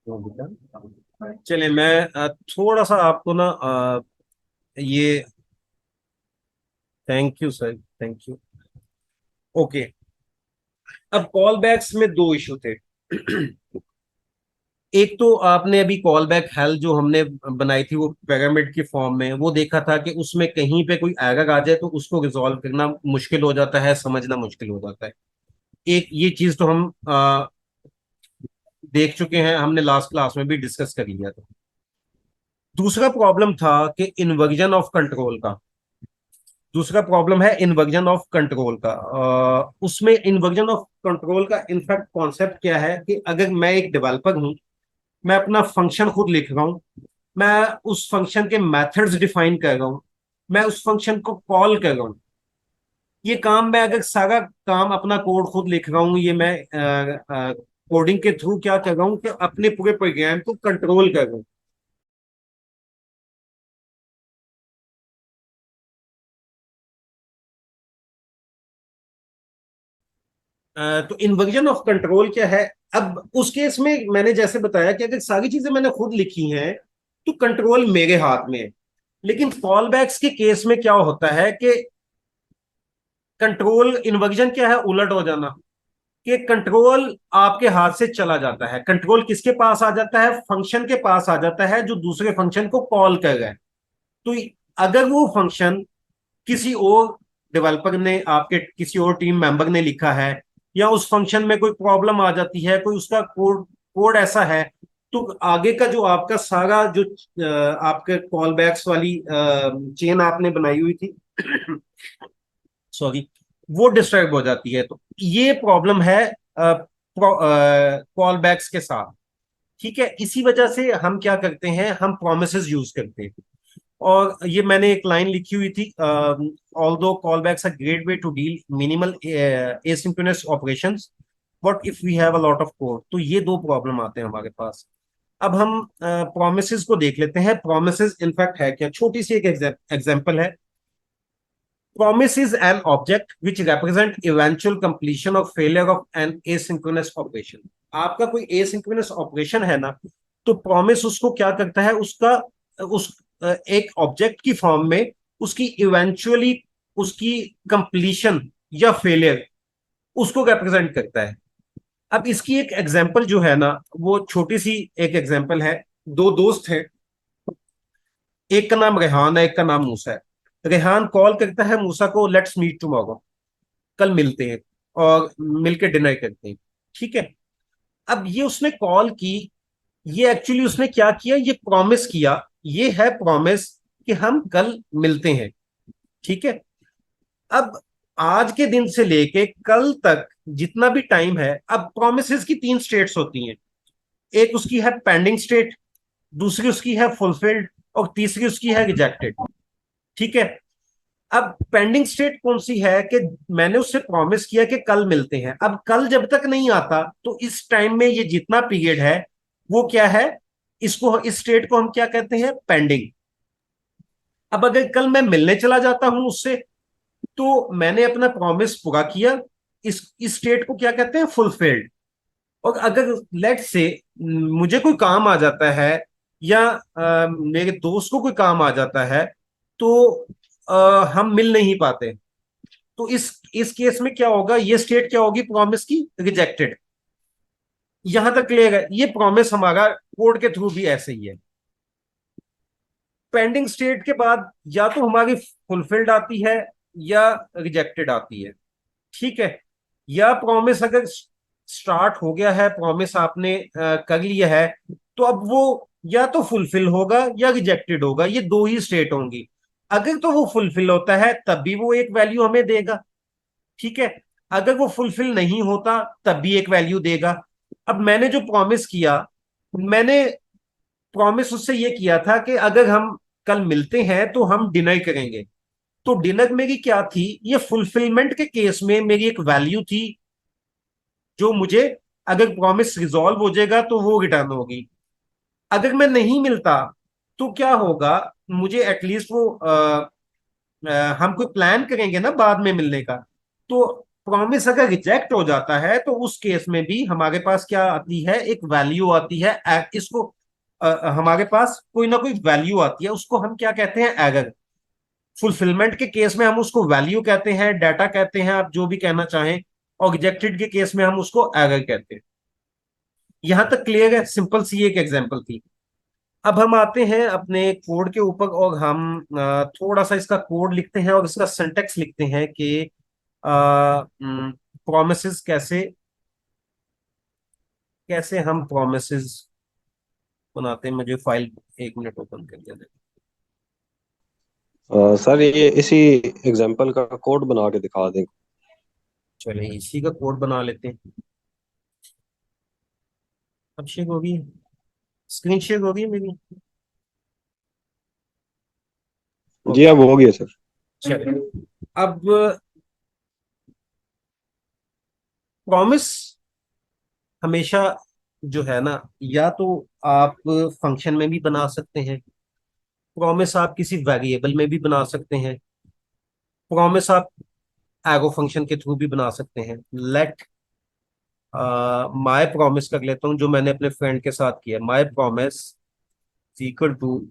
तो बेटा चलिए मैं थोड़ा सा आपको ना ये thank you sir, thank you. Okay. अब कॉल बैक्स में दो इशू थे। एक तो आपने अभी कॉल बैक हेल्थ जो हमने बनाई थी वो पिरामिड की फॉर्म में, वो देखा था कि उसमें कहीं पे कोई एरर आ जाए तो उसको रिजॉल्व करना मुश्किल हो जाता है, समझना मुश्किल हो जाता है। एक ये चीज तो हम देख चुके हैं, हमने लास्ट क्लास में भी डिस्कस कर लिया था। दूसरा प्रॉब्लम था कि इन्वर्जन ऑफ कंट्रोल का। दूसरा प्रॉब्लम है इन्वर्जन ऑफ कंट्रोल का। उसमें इन्वर्जन ऑफ कंट्रोल का इनफैक्ट कॉन्सेप्ट क्या है कि अगर मैं एक डेवलपर हूं, मैं अपना फंक्शन खुद लिख रहा हूं, मैं उस फंक्शन के मेथड्स डिफाइन कर रहा हूं, मैं उस फंक्शन को कॉल कर रहा हूं। ये काम मैं अगर सारा काम अपना कोड खुद लिख रहा हूं, ये मैं कोडिंग के थ्रू क्या कर रहा हूं कि अपने पूरे प्रोग्राम को कंट्रोल कर रहा हूं। तो इन्वर्जन ऑफ कंट्रोल क्या है? अब उस केस में मैंने जैसे बताया कि अगर सारी चीजें मैंने खुद लिखी हैं तो कंट्रोल मेरे हाथ में है। लेकिन फॉल बैक्स के केस में क्या होता है कि कंट्रोल इन्वर्जन क्या है? उलट हो जाना। कि कंट्रोल आपके हाथ से चला जाता है। कंट्रोल किसके पास आ जाता है? फंक्शन के पास आ जाता है जो दूसरे फंक्शन को कॉल कर रहा है। तो अगर वो फंक्शन किसी और डेवलपर ने, आपके किसी और टीम मेंबर ने लिखा है, या उस फंक्शन में कोई प्रॉब्लम आ जाती है, कोई उसका कोड कोड ऐसा है, तो आगे का जो आपका सारा जो आपके कॉल बैक्स वाली चेन आपने बनाई हुई थी सॉरी, वो डिस्टर्ब हो जाती है। तो ये प्रॉब्लम है कॉल बैक्स के साथ। ठीक है, इसी वजह से हम क्या करते हैं, हम प्रोमिसेस यूज करते हैं। और ये मैंने एक लाइन लिखी हुई थी, although callbacks are great way to deal minimal asynchronous operations, but if we have a lot of code. तो ये दो प्रॉब्लम आते हैं हमारे पास। अब हम प्रोमिसेस को देख लेते हैं। प्रोमिसेस इनफैक्ट है क्या? छोटी सी एक एग्जांपल है। Promise is an object which represent eventual completion or failure of an asynchronous operation। आपका कोई asynchronous operation है ना, तो promise उसको क्या करता है? उसका उस एक ऑब्जेक्ट की फॉर्म में उसकी इवेंचुअली उसकी कंप्लीशन या फेलियर उसको रिप्रेजेंट करता है। अब इसकी एक एग्जांपल जो है ना, वो छोटी सी एक एग्जांपल है। दो दोस्त हैं, एक का नाम रेहान है, एक का नाम मूसा है। रेहान कॉल करता है मूसा को, लेट्स मीट टुमारो, कल मिलते हैं और मिलके डिनर करते हैं। ठीक है। अब ये उसने कॉल की, ये एक्चुअली उसने क्या किया? ये प्रॉमिस किया। ये है प्रॉमिस कि हम कल मिलते हैं। ठीक है। अब आज के दिन से लेके कल तक जितना भी टाइम है, अब प्रोमिस की तीन स्टेट्स होती हैं। एक उसकी है पेंडिंग स्टेट, दूसरी उसकी है फुलफिल्ड, और तीसरी उसकी है रिजेक्टेड। ठीक है। अब पेंडिंग स्टेट कौन सी है? कि मैंने उससे प्रॉमिस किया कि कल मिलते हैं। अब कल जब तक नहीं आता तो इस टाइम में ये जितना पीरियड है वो क्या है? इसको, इस स्टेट को हम क्या कहते हैं? पेंडिंग। अब अगर कल मैं मिलने चला जाता हूं उससे, तो मैंने अपना प्रॉमिस पूरा किया। इस स्टेट को क्या कहते हैं? फुलफिल्ड। और अगर लेट से मुझे कोई काम आ जाता है, या मेरे दोस्त को कोई काम आ जाता है, तो हम मिल नहीं पाते, तो इस केस में क्या होगा? ये स्टेट क्या होगी? प्रॉमिस की रिजेक्टेड। यहां तक क्लियर है? ये प्रॉमिस हमारा कोड के थ्रू भी ऐसे ही है। पेंडिंग स्टेट के बाद या तो हमारी फुलफिल्ड आती है या रिजेक्टेड आती है। ठीक है। या प्रॉमिस अगर स्टार्ट हो गया है, प्रॉमिस आपने कर लिया है, तो अब वो या तो फुलफिल होगा या रिजेक्टेड होगा, ये दो ही स्टेट होंगी। अगर तो वो फुलफिल होता है तब भी वो एक वैल्यू हमें देगा। ठीक है। अगर वो फुलफिल नहीं होता तब भी एक वैल्यू देगा। अब मैंने जो प्रॉमिस किया, मैंने प्रॉमिस उससे ये किया था कि अगर हम कल मिलते हैं तो हम डिनर करेंगे। तो डिनर मेरी क्या थी? ये फुलफिलमेंट के केस में मेरी एक वैल्यू थी, जो मुझे अगर प्रॉमिस रिजॉल्व हो जाएगा तो वो रिटर्न होगी। अगर मैं नहीं मिलता तो क्या होगा? मुझे एटलीस्ट वो हम कोई प्लान करेंगे ना बाद में मिलने का, तो प्रॉमिस अगर रिजेक्ट हो जाता है तो उस केस में भी हमारे पास क्या आती है, एक वैल्यू आती है। इसको हमारे पास कोई ना कोई वैल्यू आती है, उसको हम क्या कहते हैं, एरर। फुलफिलमेंट के केस में हम उसको वैल्यू कहते हैं, डाटा कहते हैं, आप जो भी कहना चाहें। और रिजेक्टेड के केस में हम उसको एरर कहते हैं। यहां तक क्लियर है? सिंपल सी एक एग्जांपल थी। अब हम आते हैं अपने कोड के ऊपर और हम थोड़ा सा इसका कोड लिखते हैं और इसका सिंटेक्स लिखते हैं कि प्रोमिसेस कैसे कैसे हम प्रोमिसेस बनाते हैं। मुझे फाइल 1 मिनट ओपन करके दे। सर ये इसी एग्जाम्पल का कोड बना के दिखा दें। चलिए इसी का कोड बना लेते हैं। अब शेयर होगी, स्क्रीन शेयर होगी मेरी। जी ओके। अब हो गया सर। चलिए अब प्रॉमिस हमेशा जो है ना, या तो आप फंक्शन में भी बना सकते हैं, प्रॉमिस आप किसी वेरिएबल में भी बना सकते हैं, प्रॉमिस आप एगो फंक्शन के थ्रू भी बना सकते हैं। लेट माय प्रॉमिस कर लेता हूं, जो मैंने अपने फ्रेंड के साथ किया। माय प्रॉमिस इक्वल टू,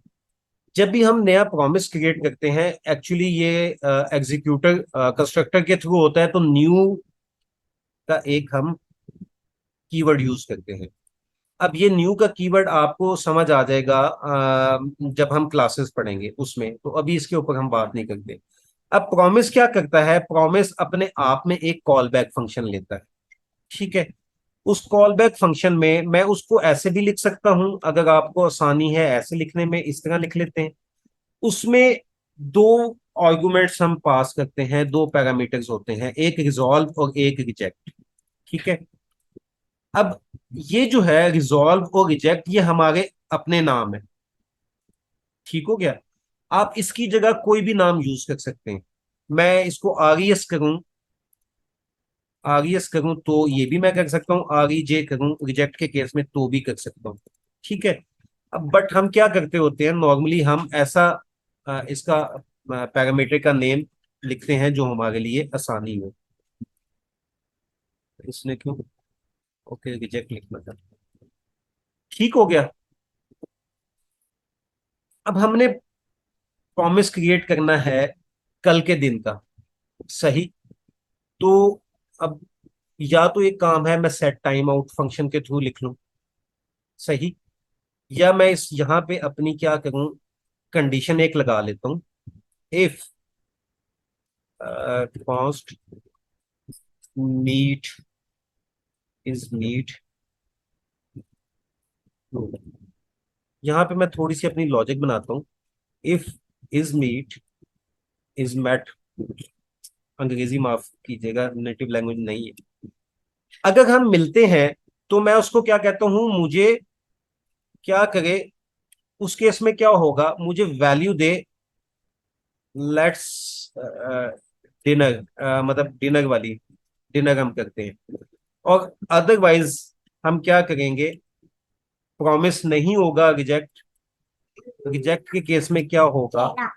जब भी हम नया प्रॉमिस क्रिएट करते हैं, एक्चुअली ये एग्जीक्यूटर कंस्ट्रक्टर के थ्रू होता है, तो न्यू का एक हम कीवर्ड यूज करते हैं। अब ये न्यू का कीवर्ड आपको समझ आ जाएगा जब हम क्लासेस पढ़ेंगे उसमें, तो अभी इसके ऊपर हम बात नहीं करते। अब प्रॉमिस क्या करता है, प्रॉमिस अपने आप में एक कॉल बैक फंक्शन लेता है। ठीक है। उस कॉल बैक फंक्शन में मैं उसको ऐसे भी लिख सकता हूं, अगर आपको आसानी है ऐसे लिखने में, इस तरह लिख लेते हैं। उसमें दो आर्गुमेंट्स हम पास करते हैं, दो पैरामीटर्स होते हैं, एक रिजॉल्व और एक रिजेक्ट। ठीक है। अब ये जो है रिजॉल्व और रिजेक्ट, ये हमारे अपने नाम है। ठीक हो गया। आप इसकी जगह कोई भी नाम यूज कर सकते हैं। मैं इसको आरईएस करूं तो ये भी मैं कर सकता हूं, आरईजे करूं रिजेक्ट के केस में तो भी कर सकता हूं। ठीक है। अब बट हम क्या करते होते हैं नॉर्मली, हम ऐसा इसका पैरामीटर का नेम लिखते हैं जो हमारे लिए आसानी हो। इसने क्यों, ओके रिजेक्ट लिखना था। ठीक हो गया। अब हमने प्रॉमिस क्रिएट करना है कल के दिन का, सही। तो अब या तो एक काम है, मैं सेट टाइम आउट फंक्शन के थ्रू लिख लूं, सही। या मैं इस यहां पे अपनी क्या करूं, कंडीशन एक लगा लेता हूं। If const meet is meet, यहां पे मैं थोड़ी सी अपनी लॉजिक बनाता हूं। If is meet is met, अंग्रेजी माफ कीजिएगा, नेटिव लैंग्वेज नहीं है। अगर हम मिलते हैं तो मैं उसको क्या कहता हूं, मुझे क्या करे, उस केस में क्या होगा, मुझे वैल्यू दे, लेट्स डिनर, मतलब डिनर वाली, डिनर हम करते हैं। और अदरवाइज हम क्या करेंगे, प्रॉमिस नहीं होगा रिजेक्ट, रिजेक्ट के केस में क्या होगा,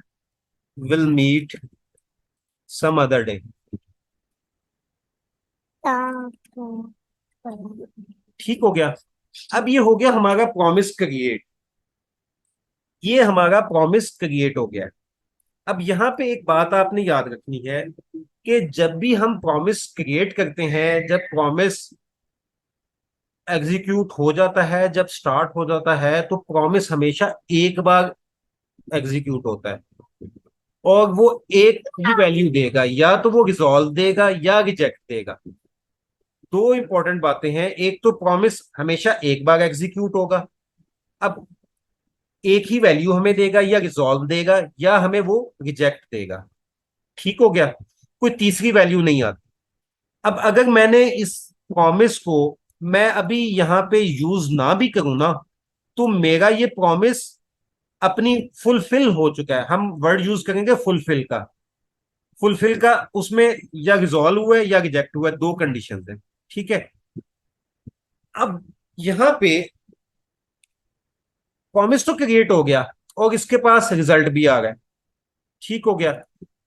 will meet some other day. ठीक हो गया। अब ये हो गया हमारा प्रॉमिस क्रिएट, ये हमारा प्रॉमिस क्रिएट हो गया। अब यहां पे एक बात आपने याद रखनी है कि जब भी हम प्रॉमिस क्रिएट करते हैं, जब प्रॉमिस एग्जीक्यूट हो जाता है, जब स्टार्ट हो जाता है, तो प्रॉमिस हमेशा एक बार एग्जीक्यूट होता है। और वो एक ही वैल्यू देगा, या तो वो रिजॉल्व देगा या रिजेक्ट देगा। दो इंपॉर्टेंट बातें हैं, एक तो प्रॉमिस हमेशा एक बार एग्जीक्यूट होगा, अब एक ही वैल्यू हमें देगा, या रिजॉल्व देगा या हमें वो रिजेक्ट देगा। ठीक हो गया। कोई तीसरी वैल्यू नहीं आती। अब अगर मैंने इस प्रॉमिस को मैं अभी यहां पे यूज ना भी करूं ना, तो मेरा ये प्रॉमिस अपनी फुलफिल हो चुका है। हम वर्ड यूज करेंगे फुलफिल का। फुलफिल का उसमें या रिजॉल्व हुआ है या रिजेक्ट हुआ है, दो कंडीशन है। ठीक है। अब यहां पे प्रॉमिस तो क्रिएट हो गया और इसके पास रिजल्ट भी आ रहा है। ठीक हो गया।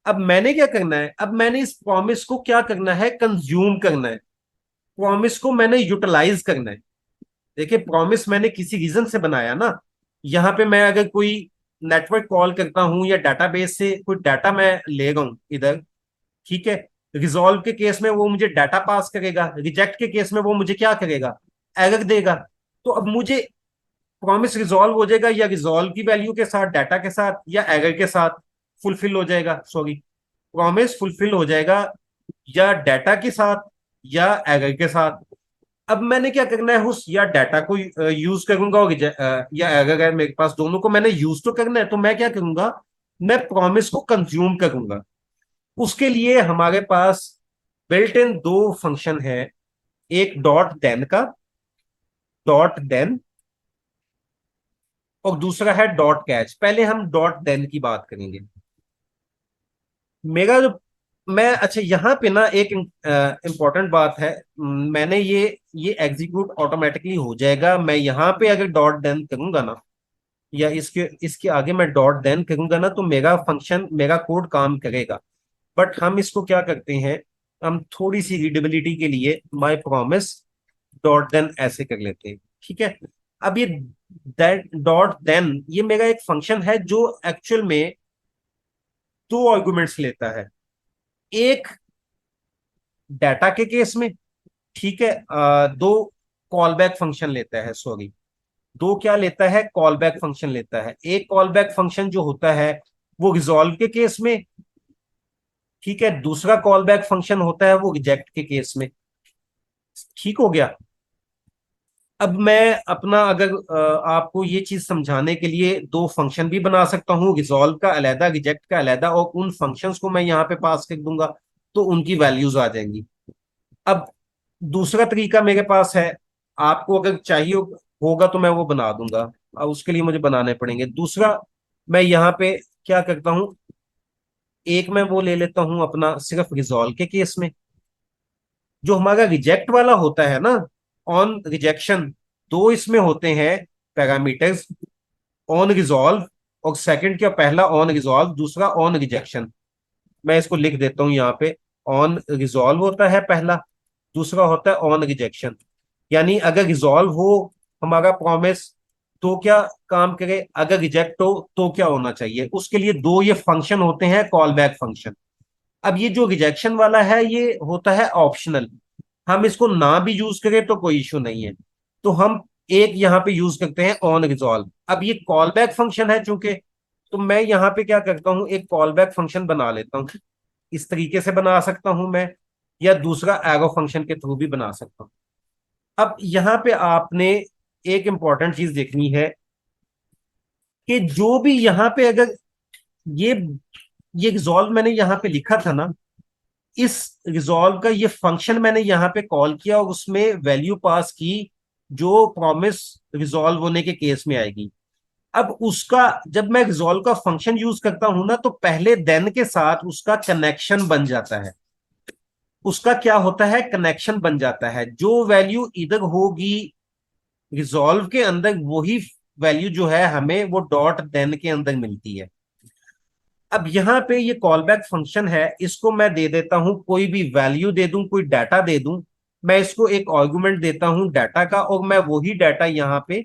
अब मैंने क्या करना है, अब मैंने इस प्रॉमिस को क्या करना है, कंज्यूम करना है, प्रॉमिस को मैंने यूटिलाइज करना है। देखिए प्रॉमिस मैंने किसी रीजन से बनाया ना। यहाँ पे मैं अगर कोई नेटवर्क कॉल करता हूं या डेटाबेस से कोई डाटा मैं ले रहा हूं इधर, ठीक है, रिजॉल्व के केस में वो मुझे डाटा पास करेगा, रिजेक्ट के केस में वो मुझे क्या करेगा, एरर देगा। तो अब मुझे प्रॉमिस रिजॉल्व हो जाएगा या रिजॉल्व की वैल्यू के साथ, डाटा के साथ, या एरर के साथ फुलफिल हो जाएगा, सॉरी, प्रॉमिस फुलफिल हो जाएगा या डाटा के साथ या एरर के साथ। अब मैंने क्या करना है, उस या डाटा को यूज करूंगा और या एरर है मेरे पास, दोनों को मैंने यूज तो करना है, तो मैं क्या करूंगा, मैं प्रॉमिस को कंज्यूम करूंगा। उसके लिए हमारे पास बिल्ट इन दो फंक्शन है, एक डॉट देन का, डॉट देन, और दूसरा है डॉट कैच। पहले हम डॉट देन की बात करेंगे। मेरा जो, मैं अच्छा यहाँ पे ना एक इंपॉर्टेंट बात है, मैंने ये एग्जीक्यूट ऑटोमेटिकली हो जाएगा। मैं यहाँ पे अगर डॉट देन करूंगा ना, या इसके इसके आगे मैं डॉट देन करूंगा ना, तो मेरा फंक्शन, मेरा कोड काम करेगा। बट हम इसको क्या करते हैं, हम थोड़ी सी रीडेबिलिटी के लिए माई प्रॉमिस डॉट देन ऐसे कर लेते हैं, ठीक है। अब ये दैट डॉट देन ये मेरा एक फंक्शन है जो एक्चुअल में दो आर्गुमेंट्स लेता है। एक डाटा के केस में, ठीक है, दो कॉल बैक फंक्शन लेता है, सॉरी, दो क्या लेता है, कॉल बैक फंक्शन लेता है। एक कॉल बैक फंक्शन जो होता है वो रिजॉल्व के केस में, ठीक है, दूसरा कॉल बैक फंक्शन होता है वो रिजेक्ट के केस में। ठीक हो गया। अब मैं अपना अगर आपको ये चीज समझाने के लिए दो फंक्शन भी बना सकता हूँ, रिजॉल्व का अलहदा, रिजेक्ट का अलहदा, और उन फंक्शंस को मैं यहाँ पे पास कर दूंगा तो उनकी वैल्यूज आ जाएंगी। अब दूसरा तरीका मेरे पास है, आपको अगर चाहिए होगा तो मैं वो बना दूंगा। अब उसके लिए मुझे बनाने पड़ेंगे। दूसरा, मैं यहाँ पे क्या करता हूँ, एक मैं वो ले लेता हूँ अपना सिर्फ रिजॉल्व के केस में। जो हमारा रिजेक्ट वाला होता है ना, ऑन रिजेक्शन, दो इसमें होते हैं पैरामीटर्स, ऑन रिजॉल्व, और सेकंड क्या, पहला ऑन रिजॉल्व, दूसरा ऑन रिजेक्शन। मैं इसको लिख देता हूं यहाँ पे। ऑन रिजॉल्व होता है पहला, दूसरा होता है ऑन रिजेक्शन। यानी अगर रिजॉल्व हो हमारा प्रॉमिस तो क्या काम करे, अगर रिजेक्ट हो तो क्या होना चाहिए, उसके लिए दो ये फंक्शन होते हैं, कॉल बैक फंक्शन। अब ये जो रिजेक्शन वाला है ये होता है ऑप्शनल, हम इसको ना भी यूज करें तो कोई इश्यू नहीं है। तो हम एक यहाँ पे यूज करते हैं ऑन रिजॉल्व। अब ये कॉल बैक फंक्शन है चूंकि, तो मैं यहाँ पे क्या करता हूँ, एक कॉल बैक फंक्शन बना लेता हूँ। इस तरीके से बना सकता हूं मैं, या दूसरा एरो फंक्शन के थ्रू भी बना सकता हूं। अब यहाँ पे आपने एक इंपॉर्टेंट चीज देखनी है कि जो भी यहाँ पे अगर ये ये रिजॉल्व मैंने यहाँ पे लिखा था ना, इस रिजॉल्व का ये फंक्शन मैंने यहाँ पे कॉल किया और उसमें वैल्यू पास की जो प्रॉमिस रिजॉल्व होने के केस में आएगी। अब उसका, जब मैं रिजॉल्व का फंक्शन यूज करता हूं ना, तो पहले देन के साथ उसका कनेक्शन बन जाता है। उसका क्या होता है, कनेक्शन बन जाता है। जो वैल्यू इधर होगी रिजॉल्व के अंदर, वही वैल्यू जो है हमें वो डॉट देन के अंदर मिलती है। अब यहाँ पे ये कॉल बैक फंक्शन है, इसको मैं दे देता हूं, कोई भी वैल्यू दे दूं, कोई डाटा दे दूं। मैं इसको एक आर्गुमेंट देता हूं डाटा का, और मैं वही डाटा यहाँ पे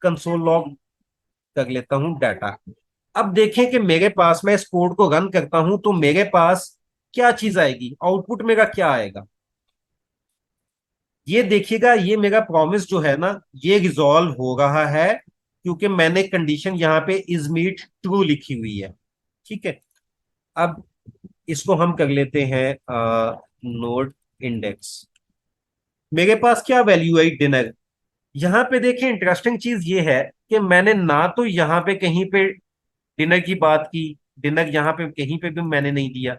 कंसोल लॉग कर लेता हूं डाटा। अब देखें कि मेरे पास, मैं इस कोड को रन करता हूं तो मेरे पास क्या चीज आएगी, आउटपुट मेरा क्या आएगा। ये देखिएगा, ये मेरा प्रॉमिस जो है ना, ये रिजॉल्व हो रहा है क्योंकि मैंने कंडीशन यहाँ पे इज मीट ट्रू लिखी हुई है, ठीक है। अब इसको हम कर लेते हैं नोड इंडेक्स। मेरे पास क्या वैल्यू आई, डिनर। यहाँ पे देखिए इंटरेस्टिंग चीज ये है कि मैंने ना तो यहाँ पे कहीं पे डिनर की बात की, डिनर यहाँ पे कहीं पे भी मैंने नहीं दिया।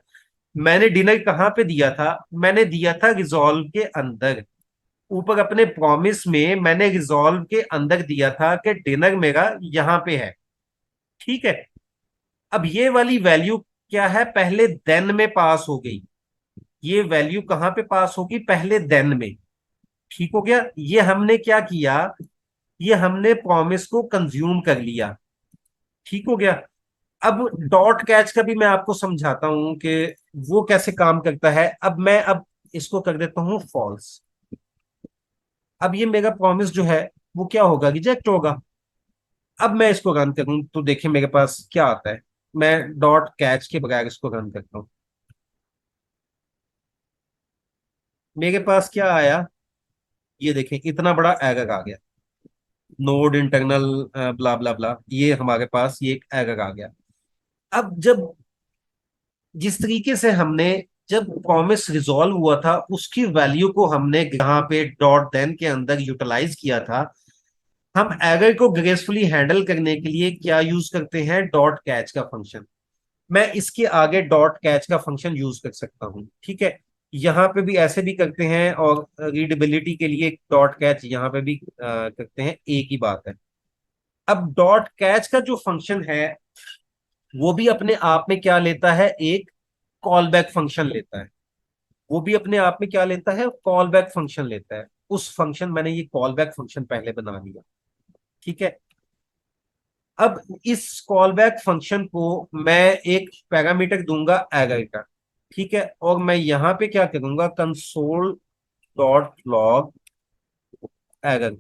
मैंने डिनर कहाँ पे दिया था, मैंने दिया था रिजॉल्व के अंदर। ऊपर अपने प्रॉमिस में मैंने रिजॉल्व के अंदर दिया था कि डिनर मेरा यहां पे है, ठीक है। अब ये वाली वैल्यू क्या है, पहले देन में पास हो गई। ये वैल्यू कहां पे पास होगी, पहले देन में। ठीक हो गया। ये हमने क्या किया, ये हमने प्रॉमिस को कंज्यूम कर लिया। ठीक हो गया। अब डॉट कैच का भी मैं आपको समझाता हूं कि वो कैसे काम करता है। अब इसको कर देता हूं फॉल्स। अब ये मेरा प्रॉमिस जो है वो क्या होगा, रिजेक्ट होगा। अब मैं इसको रन करूं तो देखिए मेरे पास क्या आता है। मैं डॉट कैच के बगैर इसको रन करता हूं, मेरे पास क्या आया, ये देखें इतना बड़ा एरर आ गया, नोड इंटरनल ब्ला ब्ला ब्ला, ये हमारे पास ये एक एरर आ गया। अब जब जिस तरीके से हमने जब प्रॉमिस रिजॉल्व हुआ था उसकी वैल्यू को हमने यहाँ पे डॉट देन के अंदर यूटिलाइज किया था, हम एरर को ग्रेसफुली हैंडल करने के लिए क्या यूज करते हैं, डॉट कैच का फंक्शन। मैं इसके आगे डॉट कैच का फंक्शन यूज कर सकता हूं, ठीक है। यहाँ पे भी ऐसे भी करते हैं, और रीडेबिलिटी के लिए डॉट कैच यहाँ पे भी करते हैं, एक ही बात है। अब डॉट कैच का जो फंक्शन है वो भी अपने आप में क्या लेता है, एक कॉल बैक फंक्शन लेता है। वो भी अपने आप में क्या लेता है, कॉल बैक फंक्शन लेता है। उस फंक्शन, मैंने ये कॉल बैक फंक्शन पहले बना लिया, ठीक है। अब इस कॉल बैक फंक्शन को मैं एक पैरामीटर दूंगा एरर का, ठीक है। और मैं यहां पे क्या करूंगा, कंसोल डॉट लॉग एरर।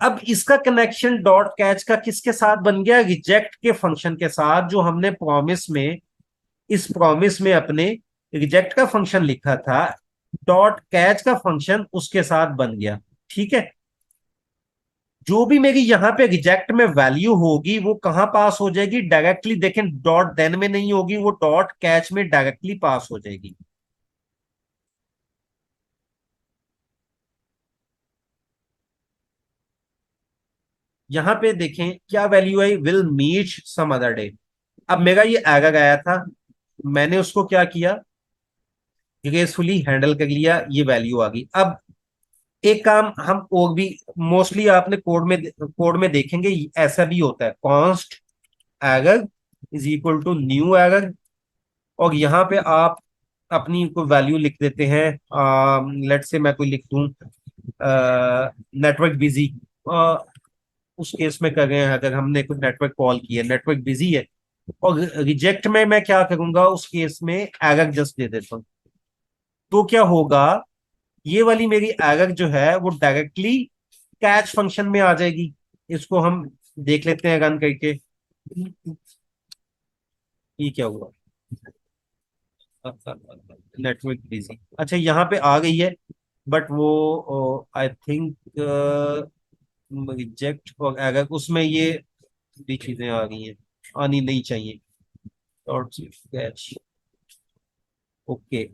अब इसका कनेक्शन डॉट कैच का किसके साथ बन गया, रिजेक्ट के फंक्शन के साथ, जो हमने प्रॉमिस में, इस प्रॉमिस में अपने रिजेक्ट का फंक्शन लिखा था, डॉट कैच का फंक्शन उसके साथ बन गया, ठीक है। जो भी मेरी यहां पे रिजेक्ट में वैल्यू होगी वो कहां पास हो जाएगी, डायरेक्टली, देखें डॉट देन में नहीं होगी, वो डॉट कैच में डायरेक्टली पास हो जाएगी। यहां पे देखें क्या वैल्यू आई, will meet some other day. अब मेरा ये एरर आया था, मैंने उसको क्या किया, ग्रेसफुली हैंडल कर लिया, ये वैल्यू आ गई। अब एक काम हम और भी, मोस्टली आपने कोड में देखेंगे ऐसा भी होता है, const error is equal to new error. और यहाँ पे आप अपनी कोई वैल्यू लिख देते हैं, लेट से मैं कोई लिख दूं, नेटवर्क बिजी। उस केस में कर रहे हैं, अगर हमने कोई नेटवर्क कॉल किया, नेटवर्क बिजी है, और रिजेक्ट में मैं क्या करूंगा, उस केस में एरर जस्ट दे देता हूँ। तो क्या होगा, ये वाली मेरी एरर जो है वो डायरेक्टली कैच फंक्शन में आ जाएगी। इसको हम देख लेते हैं रन करके, ये क्या हुआ, नेटवर्क बिजी, अच्छा यहाँ पे आ गई है। बट वो आई थिंक रिजेक्ट और एरर, उसमें ये भी चीजें आ गई हैं, आनी नहीं चाहिए। Dot catch, okay.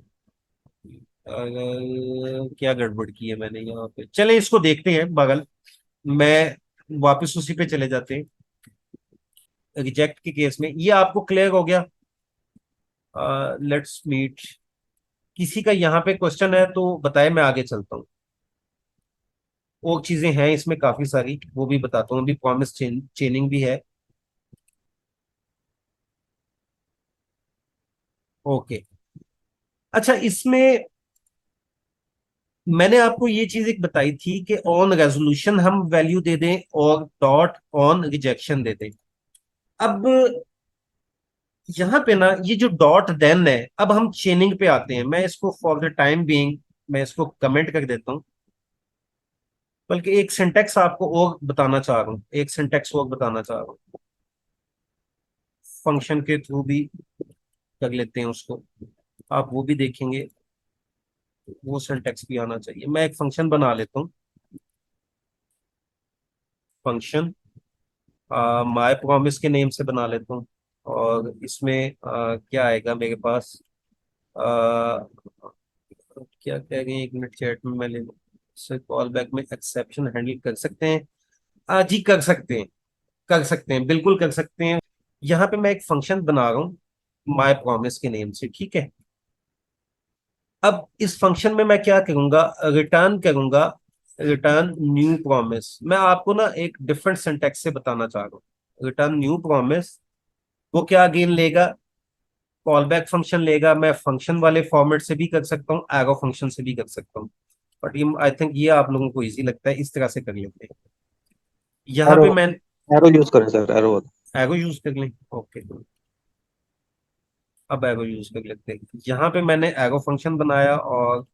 क्या गड़बड़ की है मैंने यहाँ पे, चले इसको देखते हैं बगल, मैं वापस उसी पे चले जाते हैं। रिजेक्ट के केस में ये आपको क्लियर हो गया। लेट्स मीट, किसी का यहाँ पे क्वेश्चन है तो बताए, मैं आगे चलता हूँ। और चीजें हैं इसमें काफी सारी, वो भी बताता हूँ, अभी प्रॉमिस चेनिंग भी है। ओके, अच्छा इसमें मैंने आपको ये चीज एक बताई थी कि ऑन रेजोल्यूशन हम वैल्यू दे दें और डॉट ऑन रिजेक्शन दे दें। अब यहाँ पे ना ये जो डॉट देन है, अब हम चेनिंग पे आते हैं। मैं इसको फॉर द टाइम बीइंग मैं इसको कमेंट कर देता हूँ, बल्कि एक सिंटेक्स आपको और बताना चाह रहा हूँ, एक सिंटेक्स और बताना चाह रहा हूँ, फंक्शन के थ्रू भी कर लेते हैं उसको, आप वो भी देखेंगे। वो सिंटेक्स भी आना चाहिए। मैं एक फंक्शन बना लेता हूँ, फंक्शन माय प्रॉमिस के नेम से बना लेता हूँ। और इसमें क्या आएगा मेरे पास, आ, क्या कह रहे हैं, एक मिनट चैट में मैं ले लूँ। से कॉल बैक में एक्सेप्शन हैंडल कर सकते हैं, जी कर सकते हैं, कर सकते हैं, बिल्कुल कर सकते हैं। यहाँ पे मैं एक फंक्शन बना रहा हूँ माय प्रॉमिस के नेम से, ठीक है। अब इस फंक्शन में मैं क्या करूंगा, रिटर्न करूंगा, रिटर्न न्यू प्रॉमिस। मैं आपको ना एक डिफरेंट सिंटेक्स से बताना चाह रहा हूँ, रिटर्न न्यू प्रॉमिस। वो क्या गेन लेगा, कॉल बैक फंक्शन लेगा। मैं फंक्शन वाले फॉर्मेट से भी कर सकता हूँ, एरो फंक्शन से भी कर सकता हूँ। बट ये आई थिंक ये आप लोगों को इजी लगता है, इस तरह से कर लेते हैं। यहाँ एरो, पे मैं, एरो यूज करें सर, एरो। एगो यूज कर लें, ओके। अब एगो यूज कर लेते हैं। यहाँ पे मैंने एगो फंक्शन बनाया, और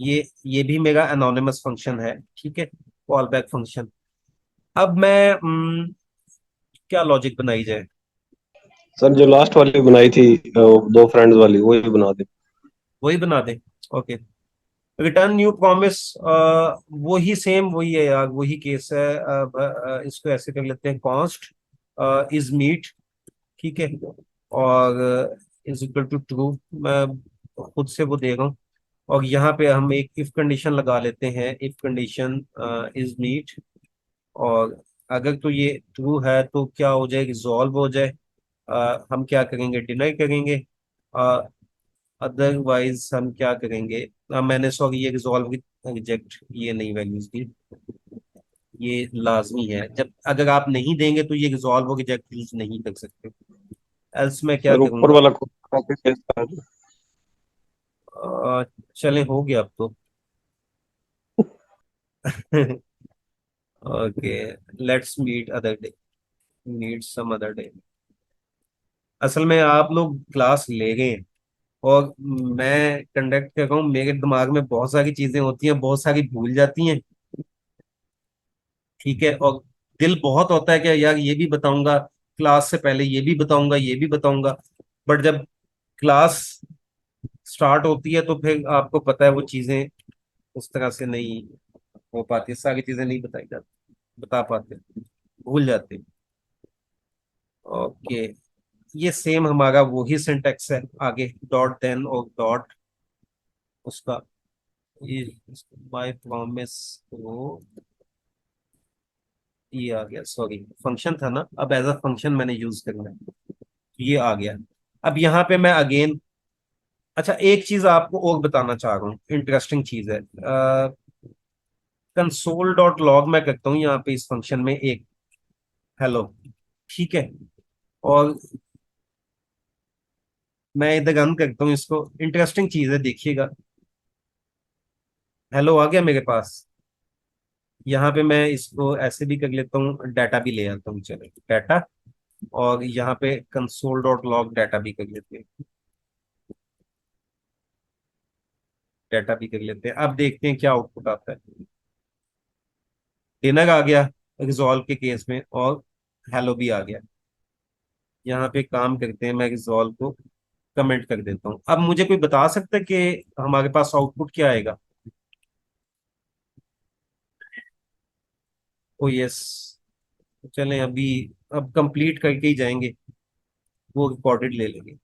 ये भी मेरा एनोनिमस फंक्शन है, ठीक है, कॉल बैक फंक्शन। अब मैं क्या लॉजिक बनाई जाए? सर जो लास्ट वाली बनाई थी, दो फ्रेंड्स वाली, वही बना दे। वही बना दें, ओके। रिटर्न न्यू प्रॉमिस, वही सेम वही है यार, वही केस है। इसको ऐसे कर लेते हैं, कॉस्ट इज मीट, ठीक है, और इज इक्वल टू ट्रू। मैं खुद से वो दे रहा हूँ। और यहाँ पे हम एक इफ कंडीशन लगा लेते हैं, इफ कंडीशन इज मीट। और अगर तो ये ट्रू है तो क्या हो जाए, रिजॉल्व हो जाए। हम क्या करेंगे, डिनाई करेंगे। अदरवाइज हम क्या करेंगे, मैंने सॉरी ये रिजॉल्व रिजेक्ट ये नहीं वैल्यूज दी। ये लाजमी है, जब अगर आप नहीं देंगे तो ये रिजॉल्व और रिजेक्ट यूज नहीं कर सकते। एल्स मैं क्या सर ऊपर करूंगा? वाला कॉपी पेस्ट कर दो। चले, हो गया अब तो। Okay, let's meet other day, meet some other day. असल में आप लोग क्लास ले गए हैं, और मैं कंडक्ट कर रहा हूँ, मेरे दिमाग में बहुत सारी चीजें होती हैं, बहुत सारी भूल जाती हैं, ठीक है। और दिल बहुत होता है कि यार ये भी बताऊंगा, क्लास से पहले ये भी बताऊंगा, ये भी बताऊंगा। बट जब क्लास स्टार्ट होती है तो फिर आपको पता है वो चीजें उस तरह से नहीं हो पाती, सारी चीजें नहीं बताई जाती, बता पाते, भूल जाते। ओके, ये सेम हमारा वही सिंटेक्स है, आगे डॉट देन और डॉट उसका, ये बाय प्रॉमिस को, ये आ गया, सॉरी फंक्शन था ना, अब एज अ फंक्शन मैंने यूज करना है, तो ये आ गया। अब यहाँ पे मैं अगेन, अच्छा एक चीज आपको और बताना चाह रहा हूँ, इंटरेस्टिंग चीज है। कंसोल डॉट लॉग मैं करता हूँ यहाँ पे इस फंक्शन में एक हेलो, ठीक है, और मैं इधर रन करता हूँ इसको। इंटरेस्टिंग चीज है, देखिएगा, हेलो आ गया मेरे पास। यहाँ पे मैं इसको ऐसे भी कर लेता हूँ, डाटा भी ले आता हूँ, चलो डाटा, और यहाँ पे कंसोल डॉट लॉग डाटा भी कर लेते हैं, डाटा भी कर लेते हैं। अब देखते हैं क्या आउटपुट आता है। डिनर आ गया रिजॉल्व के केस में, और हेलो भी आ गया। यहाँ पे काम करते हैं, मैं रिजॉल्व को कमेंट कर देता हूँ। अब मुझे कोई बता सकता है कि हमारे पास आउटपुट क्या आएगा? ओ यस, चलें अभी, अब कंप्लीट करके ही जाएंगे, वो रिकॉर्डेड ले लेंगे।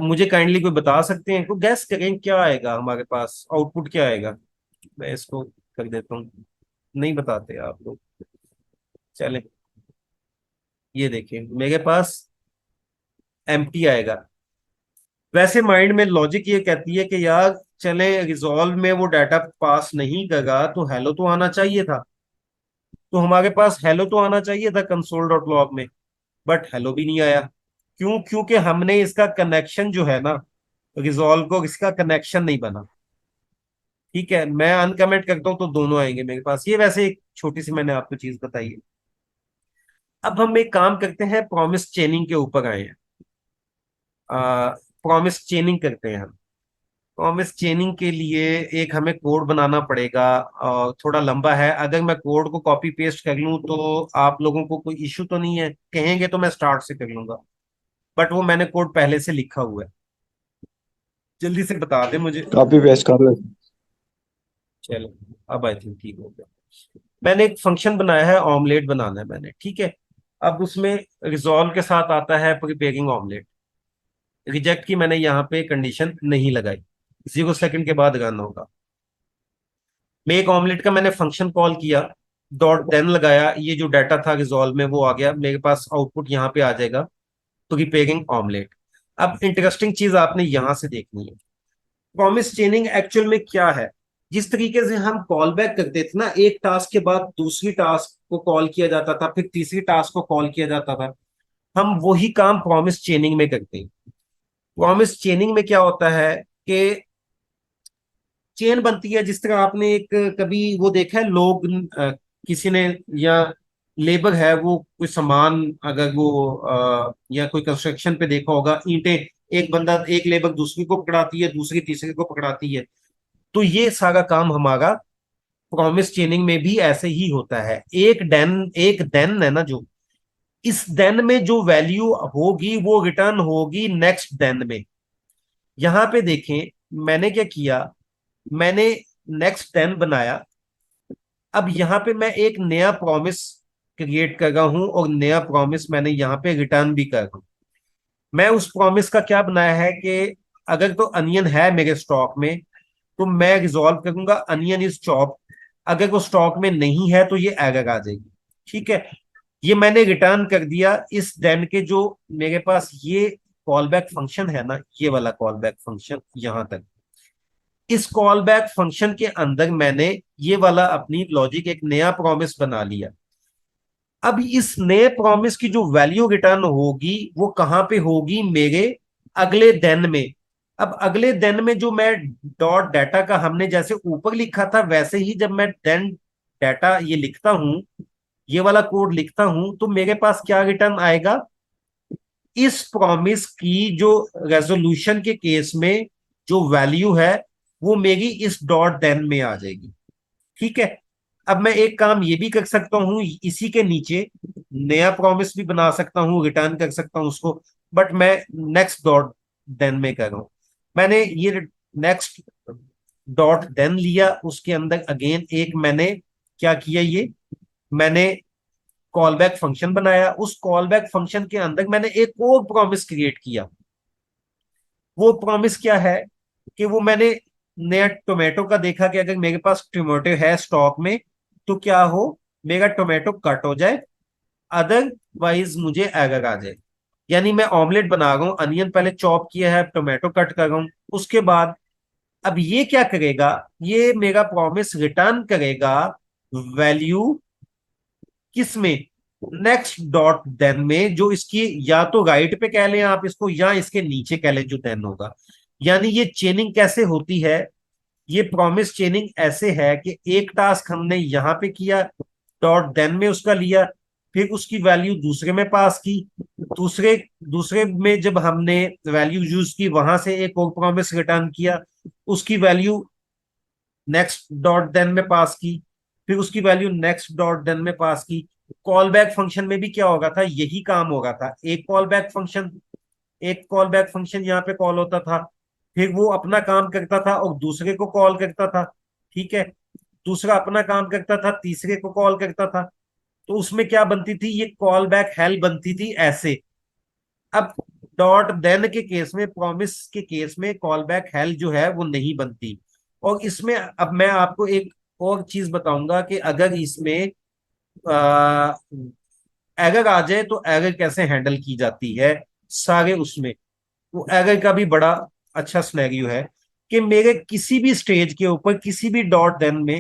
मुझे काइंडली कोई बता सकते हैं, को गैस करें क्या आएगा हमारे पास, आउटपुट क्या आएगा? मैं इसको कर देता हूँ, नहीं बताते आप लोग। चलें, ये देखें मेरे पास एम्प्टी आएगा। वैसे माइंड में लॉजिक ये कहती है कि यार चले, रिजॉल्व में वो डाटा पास नहीं करा तो हेलो तो आना चाहिए था, तो हमारे पास हेलो तो आना चाहिए था कंसोल डॉट लॉग में, बट हेलो भी नहीं आया। क्यों? क्योंकि हमने इसका कनेक्शन जो है ना, रिजॉल्व को इसका कनेक्शन नहीं बना, ठीक है। मैं अनकमेंट करता हूं तो दोनों आएंगे मेरे पास। ये वैसे एक छोटी सी मैंने आपको चीज बताई है। अब हम एक काम करते हैं, प्रॉमिस चेनिंग के ऊपर आए हैं। प्रॉमिस चेनिंग करते हैं हम। प्रॉमिस चेनिंग के लिए एक हमें कोड बनाना पड़ेगा, और थोड़ा लंबा है। अगर मैं कोड को कॉपी पेस्ट कर लूं तो आप लोगों को कोई इश्यू तो नहीं है? कहेंगे तो मैं स्टार्ट से कर लूंगा, बट वो मैंने कोड पहले से लिखा हुआ है, जल्दी से बता दे मुझे। कॉपी पेस्ट कर ले। चलो, अब आई थिंक ठीक हो गया। मैंने एक फंक्शन बनाया है, ऑमलेट बनाना है मैंने, ठीक है। अब उसमें रिजॉल्व के साथ आता है प्रिपेयरिंग ऑमलेट। रिजेक्ट की मैंने यहाँ पे कंडीशन नहीं लगाई, 0 सेकंड के बाद रन होगा। मैं एक ऑमलेट का मैंने फंक्शन कॉल किया, डॉट देन लगाया, ये जो डाटा था रिजॉल्व में वो आ गया मेरे पास, आउटपुट यहाँ पे आ जाएगा, प्रिपेयरिंग ऑमलेट। अब इंटरेस्टिंग चीज आपने यहां से देखनी है, प्रॉमिस चेनिंग एक्चुअल में क्या है। जिस तरीके से हम कॉल बैक करते थे ना, एक टास्क के बाद दूसरी टास्क को कॉल किया जाता था, फिर तीसरी टास्क को कॉल किया जाता था, हम वही काम प्रॉमिस चेनिंग में करते हैं। प्रॉमिस चेनिंग में क्या होता है कि चेन बनती है, जिस तरह आपने एक कभी वो देखा है, लोग किसी ने या लेबर है, वो कोई सामान, अगर वो या कोई कंस्ट्रक्शन पे देखा होगा, ईंटें, एक बंदा, एक लेबर दूसरी को पकड़ाती है, दूसरी तीसरी को पकड़ाती है। तो ये सारा काम हमारा प्रॉमिस चेनिंग में भी ऐसे ही होता है। एक देन है ना, जो इस देन में जो वैल्यू होगी वो रिटर्न होगी नेक्स्ट देन में। यहां पे देखें, मैंने क्या किया, मैंने नेक्स्ट देन बनाया। अब यहां पे मैं एक नया प्रॉमिस क्रिएट कर रहा हूं, और नया प्रॉमिस मैंने यहां पे रिटर्न भी कर रहा हूं। मैं उस प्रॉमिस का क्या बनाया है कि अगर तो अनियन है मेरे स्टॉक में, तो मैं रिजॉल्व करूंगा अनियन इज चॉप। अगर वो स्टॉक में नहीं है तो ये एरर आ जाएगी। ठीक है, ये मैंने रिटर्न कर दिया इस देन के जो मेरे पास ये कॉल बैक फंक्शन है ना, ये वाला कॉल बैक फंक्शन यहां तक। इस कॉल बैक फंक्शन के अंदर मैंने ये वाला अपनी लॉजिक एक नया प्रॉमिस बना लिया। अब इस नए प्रॉमिस की जो वैल्यू रिटर्न होगी वो कहां पे होगी, मेरे अगले देन में। अब अगले देन में जो मैं डॉट डाटा का हमने जैसे ऊपर लिखा था, वैसे ही जब मैं देन डाटा ये लिखता हूं, ये वाला कोड लिखता हूं, तो मेरे पास क्या रिटर्न आएगा, इस प्रॉमिस की जो रेजोल्यूशन के केस में जो वैल्यू है वो मेरी इस डॉट देन में आ जाएगी। ठीक है, अब मैं एक काम ये भी कर सकता हूं, इसी के नीचे नया प्रॉमिस भी बना सकता हूं, रिटर्न कर सकता हूं उसको। बट मैं नेक्स्ट डॉट देन में कर रहा हूं। मैंने ये नेक्स्ट डॉट देन लिया, उसके अंदर अगेन एक मैंने क्या किया, ये मैंने कॉल बैक फंक्शन बनाया। उस कॉल बैक फंक्शन के अंदर मैंने एक और प्रॉमिस क्रिएट किया। वो प्रॉमिस क्या है कि वो मैंने नया टोमेटो का देखा कि अगर मेरे पास टोमेटो है स्टॉक में, तो क्या हो, मेरा टोमेटो कट हो जाए, अदरवाइज मुझे एरर आ जाए। यानी मैं ऑमलेट बना रहा हूं, अनियन पहले चॉप किया है, टोमेटो कट कर रहा हूं, उसके बाद अब ये क्या करेगा, ये मेरा प्रॉमिस रिटर्न करेगा वैल्यू किस में, नेक्स्ट डॉट देन में, जो इसकी या तो राइट पे कह लें आप इसको, या इसके नीचे कह लें जो देन होगा। यानी ये चेनिंग कैसे होती है, ये प्रॉमिस चेनिंग ऐसे है कि एक टास्क हमने यहां पे किया, डॉट देन में उसका लिया, फिर उसकी वैल्यू दूसरे में पास की, दूसरे दूसरे में जब हमने वैल्यू यूज की, वहां से एक और प्रॉमिस रिटर्न किया, उसकी वैल्यू नेक्स्ट डॉट देन में पास की, फिर उसकी वैल्यू नेक्स्ट डॉट देन में पास की। कॉल बैक फंक्शन में भी क्या होगा था, यही काम होगा था। एक कॉल बैक फंक्शन यहाँ पे कॉल होता था, फिर वो अपना काम करता था और दूसरे को कॉल करता था। ठीक है, दूसरा अपना काम करता था, तीसरे को कॉल करता था। तो उसमें क्या बनती थी, ये कॉल बैक हेल बनती थी ऐसे। अब डॉट देन के केस में, प्रॉमिस के केस में कॉल बैक हेल जो है वो नहीं बनती। और इसमें अब मैं आपको एक और चीज बताऊंगा कि अगर इसमें एरर आ जाए तो एरर कैसे हैंडल की जाती है सारे उसमें। तो एरर का भी बड़ा अच्छा सिनेरियो है कि मेरे किसी भी स्टेज के ऊपर किसी भी डॉट देन में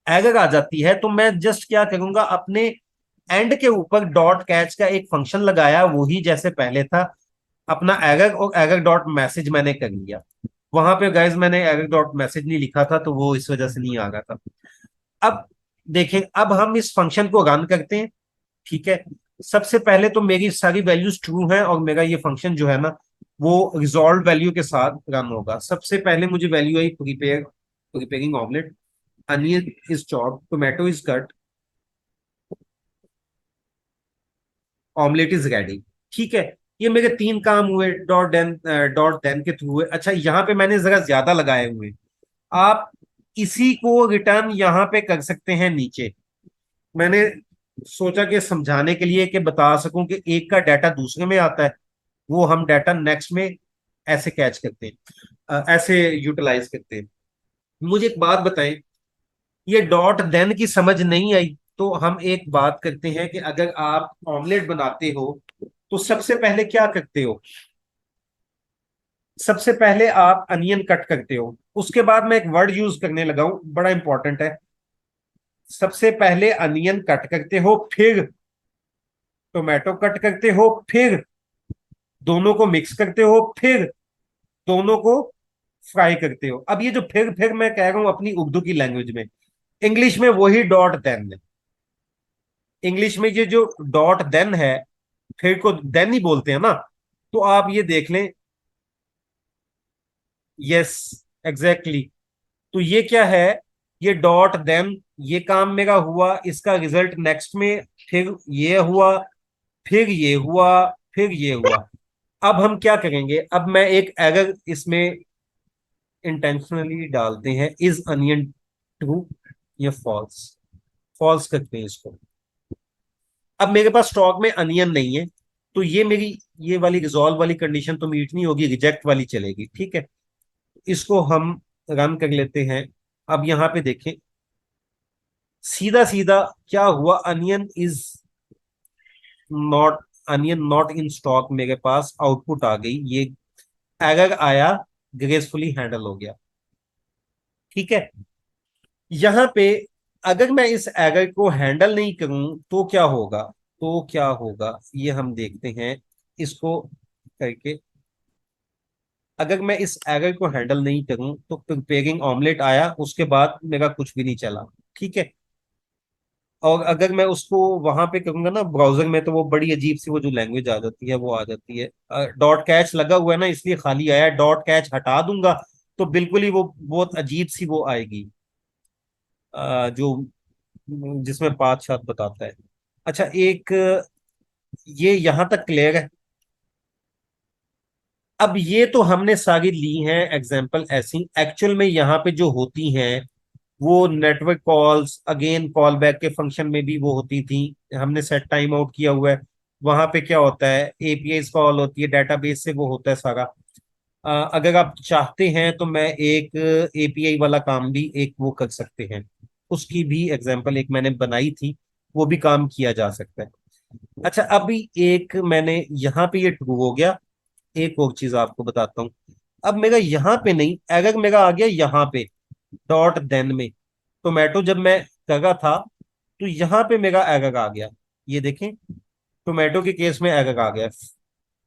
एरर आ जाती है, तो मैं जस्ट क्या करूंगा, अपने एंड के ऊपर डॉट कैच का एक फंक्शन लगाया, वही जैसे पहले था, अपना एरर और एरर डॉट मैसेज मैंने कर लिया। वहां पे गाइज मैंने एरर डॉट मैसेज नहीं लिखा था, तो वो इस वजह से नहीं आ रहा था। अब देखें, अब हम इस फंक्शन को रन करते हैं। ठीक है, सबसे पहले तो मेरी सारी वैल्यूज ट्रू हैं, और मेरा ये फंक्शन जो है ना, वो रिजॉल्व वैल्यू के साथ रन होगा। सबसे पहले मुझे value I preparing omelette, onion is chopped, tomato is cut, omelette is ready. ठीक है, ये मेरे तीन काम हुए डॉट देन के थ्रू हुए। अच्छा, यहाँ पे मैंने जरा ज्यादा लगाए हुए, आप इसी को रिटर्न यहाँ पे कर सकते हैं नीचे। मैंने सोचा कि समझाने के लिए कि बता सकूं कि एक का डाटा दूसरे में आता है, वो हम डाटा नेक्स्ट में ऐसे कैच करते हैं, ऐसे यूटिलाइज करते हैं। मुझे एक बात बताएं, ये डॉट देन की समझ नहीं आई, तो हम एक बात करते हैं कि अगर आप ऑमलेट बनाते हो तो सबसे पहले क्या करते हो, सबसे पहले आप अनियन कट करते हो। उसके बाद मैं एक वर्ड यूज करने लगा हूं, बड़ा इंपॉर्टेंट है। सबसे पहले अनियन कट करते हो, फिर टोमेटो कट करते हो, फिर दोनों को मिक्स करते हो, फिर दोनों को फ्राई करते हो। अब ये जो फिर मैं कह रहा हूं अपनी उर्दू की लैंग्वेज में, इंग्लिश में वही डॉट देन है। इंग्लिश में ये जो डॉट देन है, फिर को देन ही बोलते हैं ना, तो आप ये देख लें। Yes, exactly. तो ये क्या है, ये डॉट देन, ये काम मेरा हुआ, इसका रिजल्ट नेक्स्ट में, फिर ये हुआ, फिर ये हुआ, फिर ये हुआ। अब हम क्या करेंगे, अब मैं एक एरर इसमें इंटेंशनली डालते हैं, इज अनियन ट्रू या फॉल्स। फॉल्स करते हैं इसको। अब मेरे पास स्टॉक में अनियन नहीं है, तो ये मेरी ये वाली रिजॉल्व वाली कंडीशन तो मीट नहीं होगी, रिजेक्ट वाली चलेगी, ठीक है। इसको हम रन कर लेते हैं। अब यहां पे देखें, सीधा सीधा क्या हुआ, onion is not, onion not in stock, मेरे पास आउटपुट आ गई, ये एरर आया, ग्रेसफुली हैंडल हो गया, ठीक है। यहां पे अगर मैं इस एरर को हैंडल नहीं करूं तो क्या होगा, तो क्या होगा ये हम देखते हैं इसको करके। अगर मैं इस एरर को हैंडल नहीं करूं तो प्रिपेयरिंग ऑमलेट आया, उसके बाद मेरा कुछ भी नहीं चला, ठीक है। और अगर मैं उसको वहां पे करूंगा ना ब्राउजर में, तो वो बड़ी अजीब सी वो जो लैंग्वेज आ जाती है वो आ जाती है। डॉट कैच लगा हुआ है ना, इसलिए खाली आया, डॉट कैच हटा दूंगा तो बिल्कुल ही वो बहुत अजीब सी वो आएगी, जो जिसमें पाँच सात बताता है। अच्छा, एक ये यहां तक क्लियर है। अब ये तो हमने सारी ली हैं एग्जाम्पल ऐसी, एक्चुअल में यहाँ पे जो होती हैं वो network calls, again call back के फंक्शन में भी वो होती थी। हमने सेट टाइम आउट किया हुआ है, वहां पे क्या होता है, एपीआई कॉल होती है, डेटाबेस से वो होता है सारा। अगर आप चाहते हैं तो मैं एक एपीआई वाला काम भी एक वो कर सकते हैं, उसकी भी एग्जांपल एक मैंने बनाई थी, वो भी काम किया जा सकता है। अच्छा, अभी एक मैंने यहाँ पे ये ट्रू हो गया। एक और चीज आपको बताता हूँ, अब मेरा यहाँ पे नहीं, अगर मेरा आ गया यहाँ पे डॉट देन में, टोमेटो जब मैं करा था तो यहाँ पे मेरा एरर आ गया, ये देखें, टोमेटो के केस में एरर आ गया।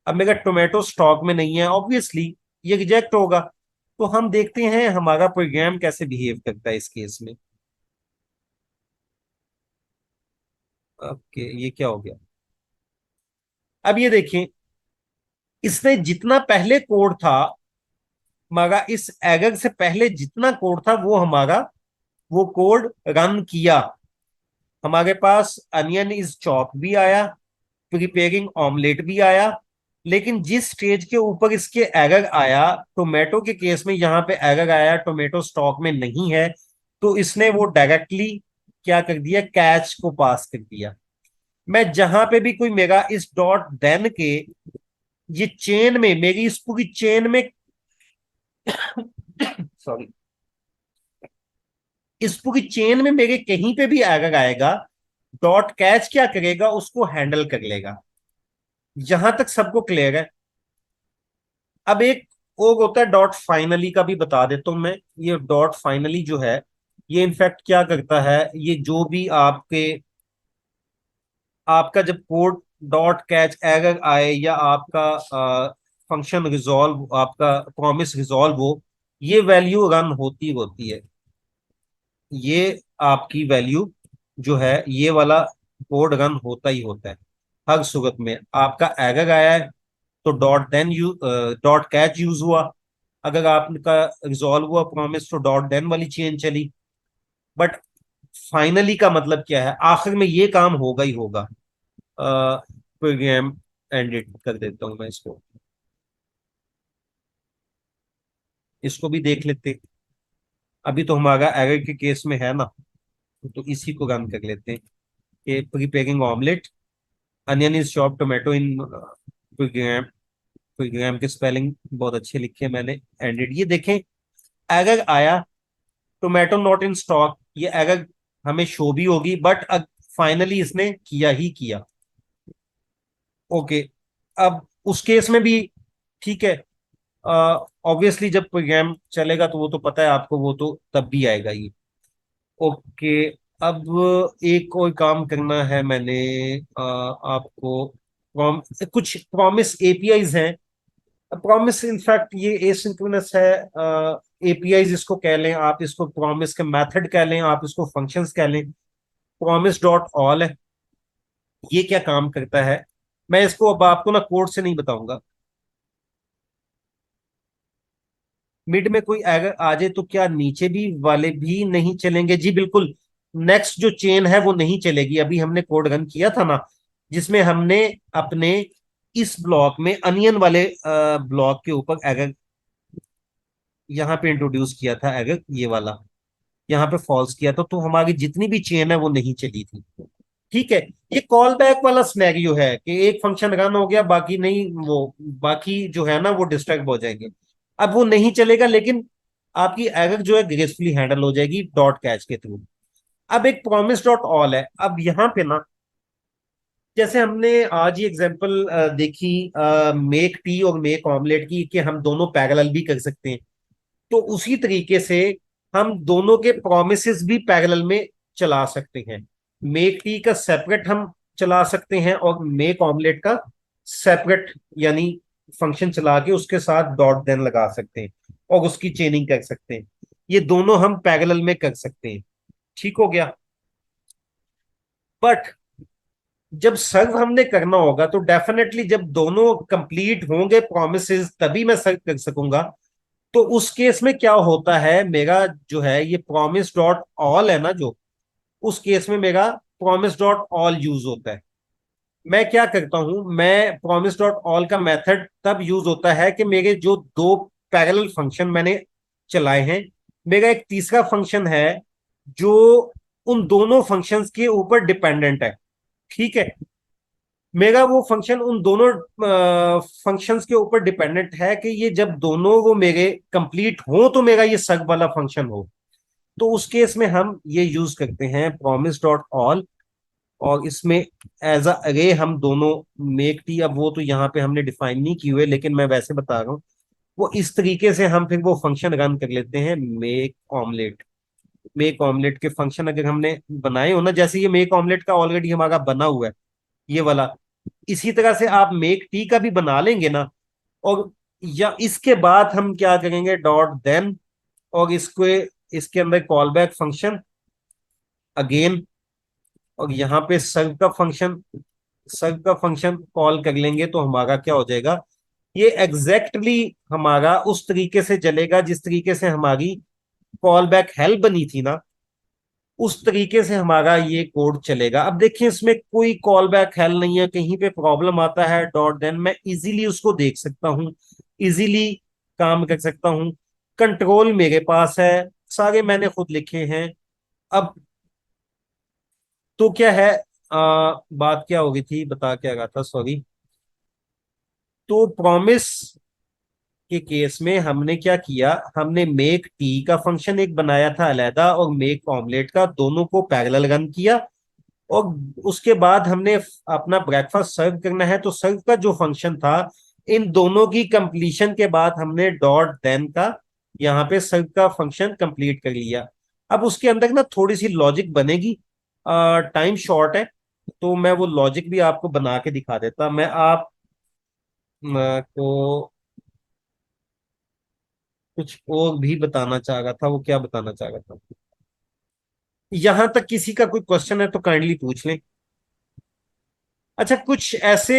अब मेरा टोमेटो स्टॉक में नहीं है, ऑब्वियसली ये रिजेक्ट होगा। तो हम देखते हैं हमारा प्रोग्राम कैसे बिहेव करता है इस केस में। ओके, ये क्या हो गया, अब ये देखें, इसने जितना पहले कोड था, हमारा इस एरर से पहले जितना कोड था वो हमारा वो कोड रन किया, हमारे पास अनियन इज चॉप भी आया, प्रिपेयरिंग ऑमलेट भी आया। लेकिन जिस स्टेज के ऊपर इसके एरर आया, टोमेटो के केस में यहाँ पे एरर आया, टोमेटो स्टॉक में नहीं है, तो इसने वो डायरेक्टली क्या कर दिया, कैच को पास कर दिया। मैं जहां पे भी कोई मेरा इस डॉट देन के ये चेन में, मेरी इस पूरी चेन में सॉरी, इस पूरी चेन में मेरे कहीं पे भी एरर आएगा, डॉट कैच क्या करेगा, उसको हैंडल कर लेगा। यहां तक सबको क्लियर है। अब एक और होता है डॉट फाइनली का, भी बता देता हूं मैं। ये डॉट फाइनली जो है, ये इनफैक्ट क्या करता है, ये जो भी आपके, आपका जब कोड डॉट कैच एरर आए या आपका फंक्शन रिजॉल्व, आपका प्रॉमिस रिजॉल्व हो, ये वैल्यू रन होती होती है। ये आपकी वैल्यू जो है, ये वाला कोड रन होता ही होता है हर सूरत में। आपका एरर आया है तो dot then you, dot catch use हुआ। अगर आपका रिजॉल्व हुआ प्रॉमिस, तो डॉट देन वाली चेन चली। बट फाइनली का मतलब क्या है, आखिर में ये काम होगा ही होगा। प्रोग्राम एंडेड कर देता हूं मैं इसको, इसको भी देख लेते। अभी तो हमारा एरर के केस में है ना, तो इसी को रन कर लेते हैं कि preparing omelette, onion is chop tomato in program. Program के स्पेलिंग बहुत अच्छे लिखे हैं मैंने, एंडेड। ये देखें, एरर आया, टोमेटो नॉट इन स्टॉक, ये एरर हमें शो भी होगी, बट फाइनली इसने किया ही किया। ओके, अब उस केस में भी ठीक है। ऑब्वियसली जब प्रोग्राम चलेगा तो वो तो पता है आपको, वो तो तब भी आएगा ये। ओके, अब एक और काम करना है मैंने, आपको कुछ प्रॉमिस एपीआईज हैं। प्रॉमिस इनफैक्ट ये एसिंक्रोनस है, एपीआईज इसको कह लें आप, इसको प्रॉमिस के मेथड कह लें आप, इसको फंक्शंस कह लें। प्रॉमिस डॉट ऑल है, ये क्या काम करता है, मैं इसको अब आपको ना कोड से नहीं बताऊंगा। मिड में कोई अगर आ जाए तो क्या नीचे भी वाले भी नहीं चलेंगे? जी बिल्कुल। नेक्स्ट जो चेन है वो नहीं चलेगी। अभी हमने कोड रन किया था ना, जिसमें हमने अपने इस ब्लॉक में अनियन वाले ब्लॉक के ऊपर एरर यहाँ पे इंट्रोड्यूस किया था, एरर ये वाला यहाँ पे फॉल्स किया था, तो हमारी जितनी भी चेन है वो नहीं चली थी। ठीक है। ये कॉल बैक वाला सिनेरियो है कि एक फंक्शन रन हो गया, बाकी नहीं, वो बाकी जो है ना वो डिस्ट्रैक्ट हो जाएंगे। अब वो नहीं चलेगा, लेकिन आपकी एरर जो है ग्रेसफुली हैंडल हो जाएगी डॉट कैच के थ्रू। अब एक प्रॉमिस डॉट ऑल है। अब यहाँ पे ना, जैसे हमने आज ही एग्जांपल देखी मेक टी और मेक ऑमलेट की, कि हम दोनों पैरेलल भी कर सकते हैं। तो उसी तरीके से हम दोनों के प्रोमिसेस भी पैरेलल में चला सकते हैं। मेक टी का सेपरेट हम चला सकते हैं, और मेक ऑमलेट का सेपरेट, यानी फंक्शन चला के उसके साथ डॉट देन लगा सकते हैं और उसकी चेनिंग कर सकते हैं। ये दोनों हम पैरेलल में कर सकते हैं। ठीक हो गया। बट जब सर्व हमने करना होगा तो डेफिनेटली जब दोनों कंप्लीट होंगे प्रोमिसेस तभी मैं सर्व कर सकूंगा। तो उस केस में क्या होता है, मेरा जो है ये प्रॉमिस डॉट ऑल है ना, जो उस केस में मेरा प्रॉमिस डॉट ऑल यूज होता है। मैं क्या करता हूं, मैं प्रॉमिस डॉट ऑल का मेथड तब यूज होता है कि मेरे जो दो पैरेलल फंक्शन मैंने चलाए हैं, मेरा एक तीसरा फंक्शन है जो उन दोनों फंक्शंस के ऊपर डिपेंडेंट है। ठीक है। मेरा वो फंक्शन उन दोनों फंक्शंस के ऊपर डिपेंडेंट है कि ये जब दोनों वो मेरे कंप्लीट हो तो मेरा ये सग वाला फंक्शन हो। तो उस केस में हम ये यूज करते हैं प्रॉमिस डॉट ऑल, और इसमें एज अ अरे हम दोनों मेक टी, अब वो तो यहाँ पे हमने डिफाइन नहीं की हुए, लेकिन मैं वैसे बता रहा हूँ, वो इस तरीके से हम फिर वो फंक्शन रन कर लेते हैं मेक ऑमलेट। मेक ऑमलेट के फंक्शन अगर हमने बनाए हो ना, जैसे ये मेक ऑमलेट का ऑलरेडी हमारा बना हुआ है ये वाला, इसी तरह से आप मेक टी का भी बना लेंगे ना। और या इसके बाद हम क्या करेंगे, डॉट देन, और इसको इसके अंदर कॉल बैक फंक्शन अगेन, और यहाँ पे सर्व का फंक्शन कॉल कर लेंगे, तो हमारा क्या हो जाएगा, ये एग्जैक्टली हमारा उस तरीके से चलेगा जिस तरीके से हमारी कॉल बैक हेल्प बनी थी ना, उस तरीके से हमारा ये कोड चलेगा। अब देखिए इसमें कोई कॉल बैक हेल नहीं है, कहीं पे प्रॉब्लम आता है डॉट देन मैं इजीली उसको देख सकता हूँ, इजीली काम कर सकता हूँ। कंट्रोल मेरे पास है, सारे मैंने खुद लिखे हैं। अब तो क्या है, बात क्या हो गई थी, बता क्या रहा था, सॉरी। तो प्रॉमिस के केस में हमने क्या किया, हमने मेक टी का फंक्शन एक बनाया था अलहदा, और मेक ऑमलेट का, दोनों को पैरेलल रन किया। और उसके बाद हमने अपना ब्रेकफास्ट सर्व करना है, तो सर्व का जो फंक्शन था, इन दोनों की कंप्लीशन के बाद हमने डॉट देन का यहाँ पे सर्व का फंक्शन कंप्लीट कर लिया। अब उसके अंदर ना थोड़ी सी लॉजिक बनेगी, टाइम शॉर्ट है, तो मैं वो लॉजिक भी आपको बना के दिखा देता। मैं आप को कुछ और भी बताना चाह रहा था, वो क्या बताना चाह रहा था। यहां तक किसी का कोई क्वेश्चन है तो काइंडली पूछ लें। अच्छा, कुछ ऐसे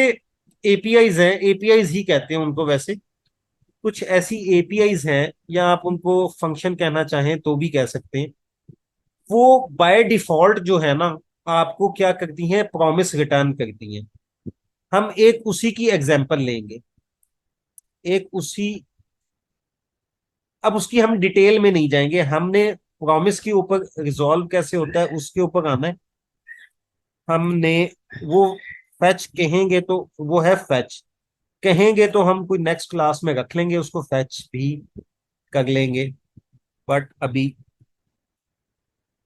एपीआईज हैं, एपीआईज ही कहते हैं उनको वैसे, कुछ ऐसी एपीआईज हैं, या आप उनको फंक्शन कहना चाहें तो भी कह सकते हैं, वो बाय डिफॉल्ट जो है ना, आपको क्या करती हैं, प्रॉमिस रिटर्न करती हैं। हम एक उसी की एग्जांपल लेंगे, एक उसी, अब उसकी हम डिटेल में नहीं जाएंगे, हमने प्रॉमिस के ऊपर रिजॉल्व कैसे होता है उसके ऊपर आना है। हमने वो फैच कहेंगे तो वो है फैच, कहेंगे तो हम कोई नेक्स्ट क्लास में रख लेंगे उसको, फैच भी कर लेंगे। बट अभी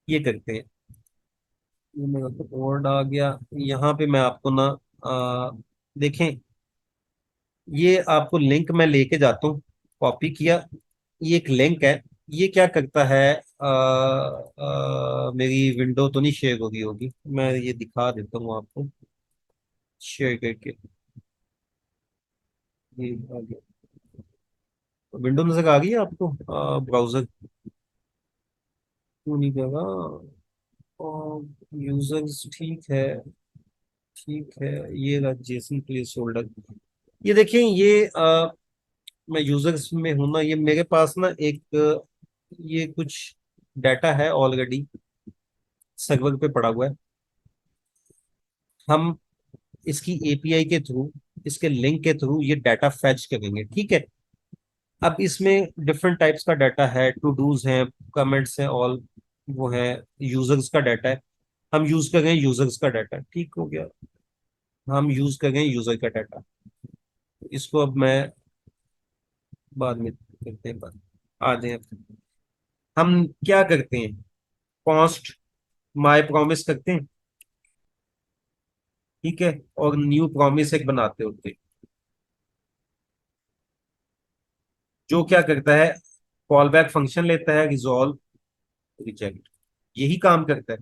ये करते हैं, ये मेरा तो वर्ड आ गया यहाँ पे, मैं आपको ना देखें, ये आपको लिंक मैं लेके जाता हूँ, कॉपी किया, ये एक लिंक है। ये क्या करता है, मेरी विंडो तो नहीं शेयर होगी होगी, मैं ये दिखा देता हूँ आपको शेयर करके। ये आ गया, विंडो नजर आ गई है आपको, ब्राउजर क्यों नहीं कर रहा, यूजर्स ठीक है, ठीक है, ये रहा जेसन प्लेस होल्डर। ये देखिए, ये मैं यूजर्स में हूं ना, ये मेरे पास ना एक ये कुछ डाटा है ऑलरेडी सर्वर पे पड़ा हुआ है। हम इसकी एपीआई के थ्रू, इसके लिंक के थ्रू ये डाटा फैच करेंगे, ठीक है। अब इसमें डिफरेंट टाइप्स का डाटा है, टू डूज हैं, कमेंट्स हैं, ऑल वो है, यूजर्स का डाटा है। हम यूज कर रहे हैं यूजर्स का डाटा, ठीक हो गया। हम यूज कर रहे हैं यूजर का डाटा। इसको अब मैं बाद में करते हैं बात, आते हैं। हम क्या करते हैं, कॉस्ट माय प्रॉमिस करते हैं, ठीक है, और न्यू प्रॉमिस एक बनाते होते हैं, जो क्या करता है, कॉल बैक फंक्शन लेता है, रिजॉल्व, रिजेक्ट, यही काम करता है।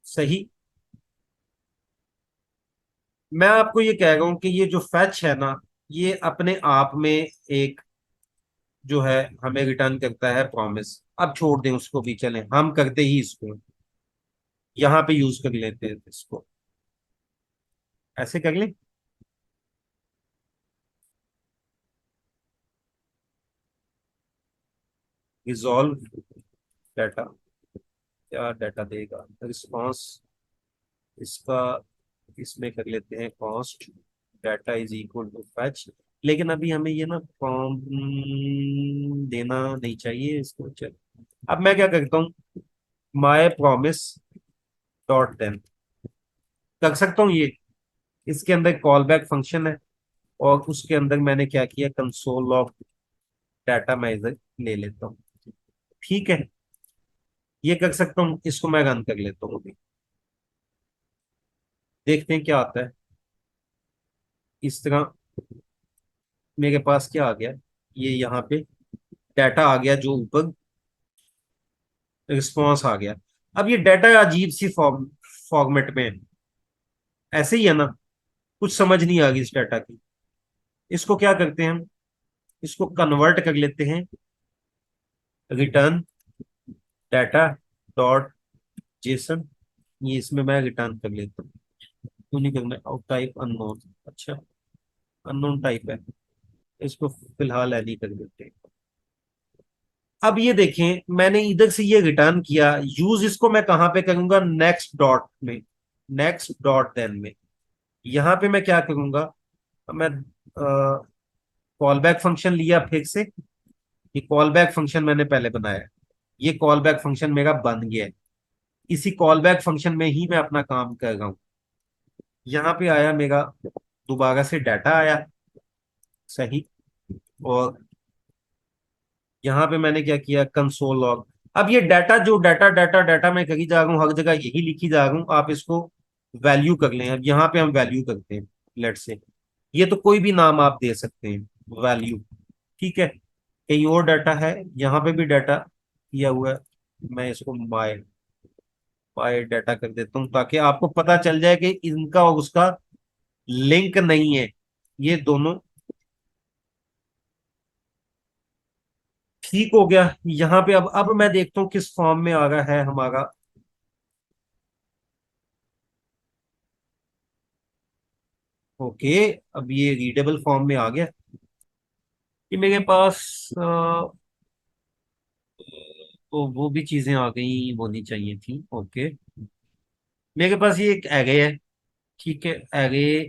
सही। मैं आपको ये कह रहा हूं कि ये जो फैच है ना, ये अपने आप में एक जो है हमें रिटर्न करता है प्रॉमिस। अब छोड़ दें उसको भी, चलें हम करते ही इसको यहाँ पे यूज कर लेते हैं इसको, ऐसे कर लें। रिजॉल्व डाटा, क्या डाटा देगा रिस्पॉन्स इसका, इसमें कर लेते हैं const data is equal to fetch. लेकिन अभी हमें ये ना फॉर्म देना नहीं चाहिए इसको, चल। अब मैं क्या करता हूँ, माय प्रॉमिस डॉट देन कर सकता हूँ ये। इसके अंदर कॉल बैक फंक्शन है, और उसके अंदर मैंने क्या किया, कंसोल लॉग डाटा मैं इधर ले लेता हूँ, ठीक है। ये कर सकता हूँ, इसको मैं रन कर लेता हूँ अभी, देखते हैं क्या आता है। इस तरह मेरे पास क्या आ गया, ये यहाँ पे डाटा आ गया जो ऊपर रिस्पॉन्स आ गया। अब ये डाटा अजीब सी फॉर्मेट में है, ऐसे ही है ना, कुछ समझ नहीं आ गई इस डाटा की। इसको क्या करते हैं हम, इसको कन्वर्ट कर लेते हैं, रिटर्न डाटा डॉट जेसन, ये इसमें मैं रिटर्न कर लेता हूँ। क्यों नहीं करना, आउट टाइप अननोन, अच्छा अननोन टाइप है, इसको फिलहाल ऐड कर देते हैं। अब ये देखें, मैंने इधर से ये रिटर्न किया, यूज इसको मैं कहां पे करूंगा, नेक्स्ट डॉट में, नेक्स्ट डॉट देन में। यहां पे मैं क्या करूंगा, मैं कॉल बैक फंक्शन लिया फिर से। ये कॉल बैक फंक्शन मैंने पहले बनाया है, ये कॉल बैक फंक्शन मेरा बन गया है। इसी कॉल बैक फंक्शन में ही मैं अपना काम कर रहा हूँ। यहाँ पे आया मेरा, दोबारा से डाटा आया, सही। और यहाँ पे मैंने क्या किया, कंसोल लॉग। अब ये डाटा जो डाटा डाटा डाटा मैं कही जा रहा हूँ, हर जगह यही लिखी जा रहा हूँ, आप इसको वैल्यू कर लें। अब यहाँ पे हम वैल्यू करते हैं, लेट से, ये तो कोई भी नाम आप दे सकते हैं, वैल्यू, ठीक है। कहीं और डाटा है, यहाँ पे भी डाटा किया हुआ है, मैं इसको बाय बाय डाटा कर देता हूँ, ताकि आपको पता चल जाए कि इनका और उसका लिंक नहीं है, ये दोनों ठीक हो गया। यहाँ पे अब मैं देखता हूँ किस फॉर्म में आ रहा है हमारा। ओके, अब ये रीडेबल फॉर्म में आ गया। ये मेरे पास तो वो भी चीजें आ गई होनी चाहिए थी, ओके। मेरे पास ये एक एरे है, ठीक है, एरे।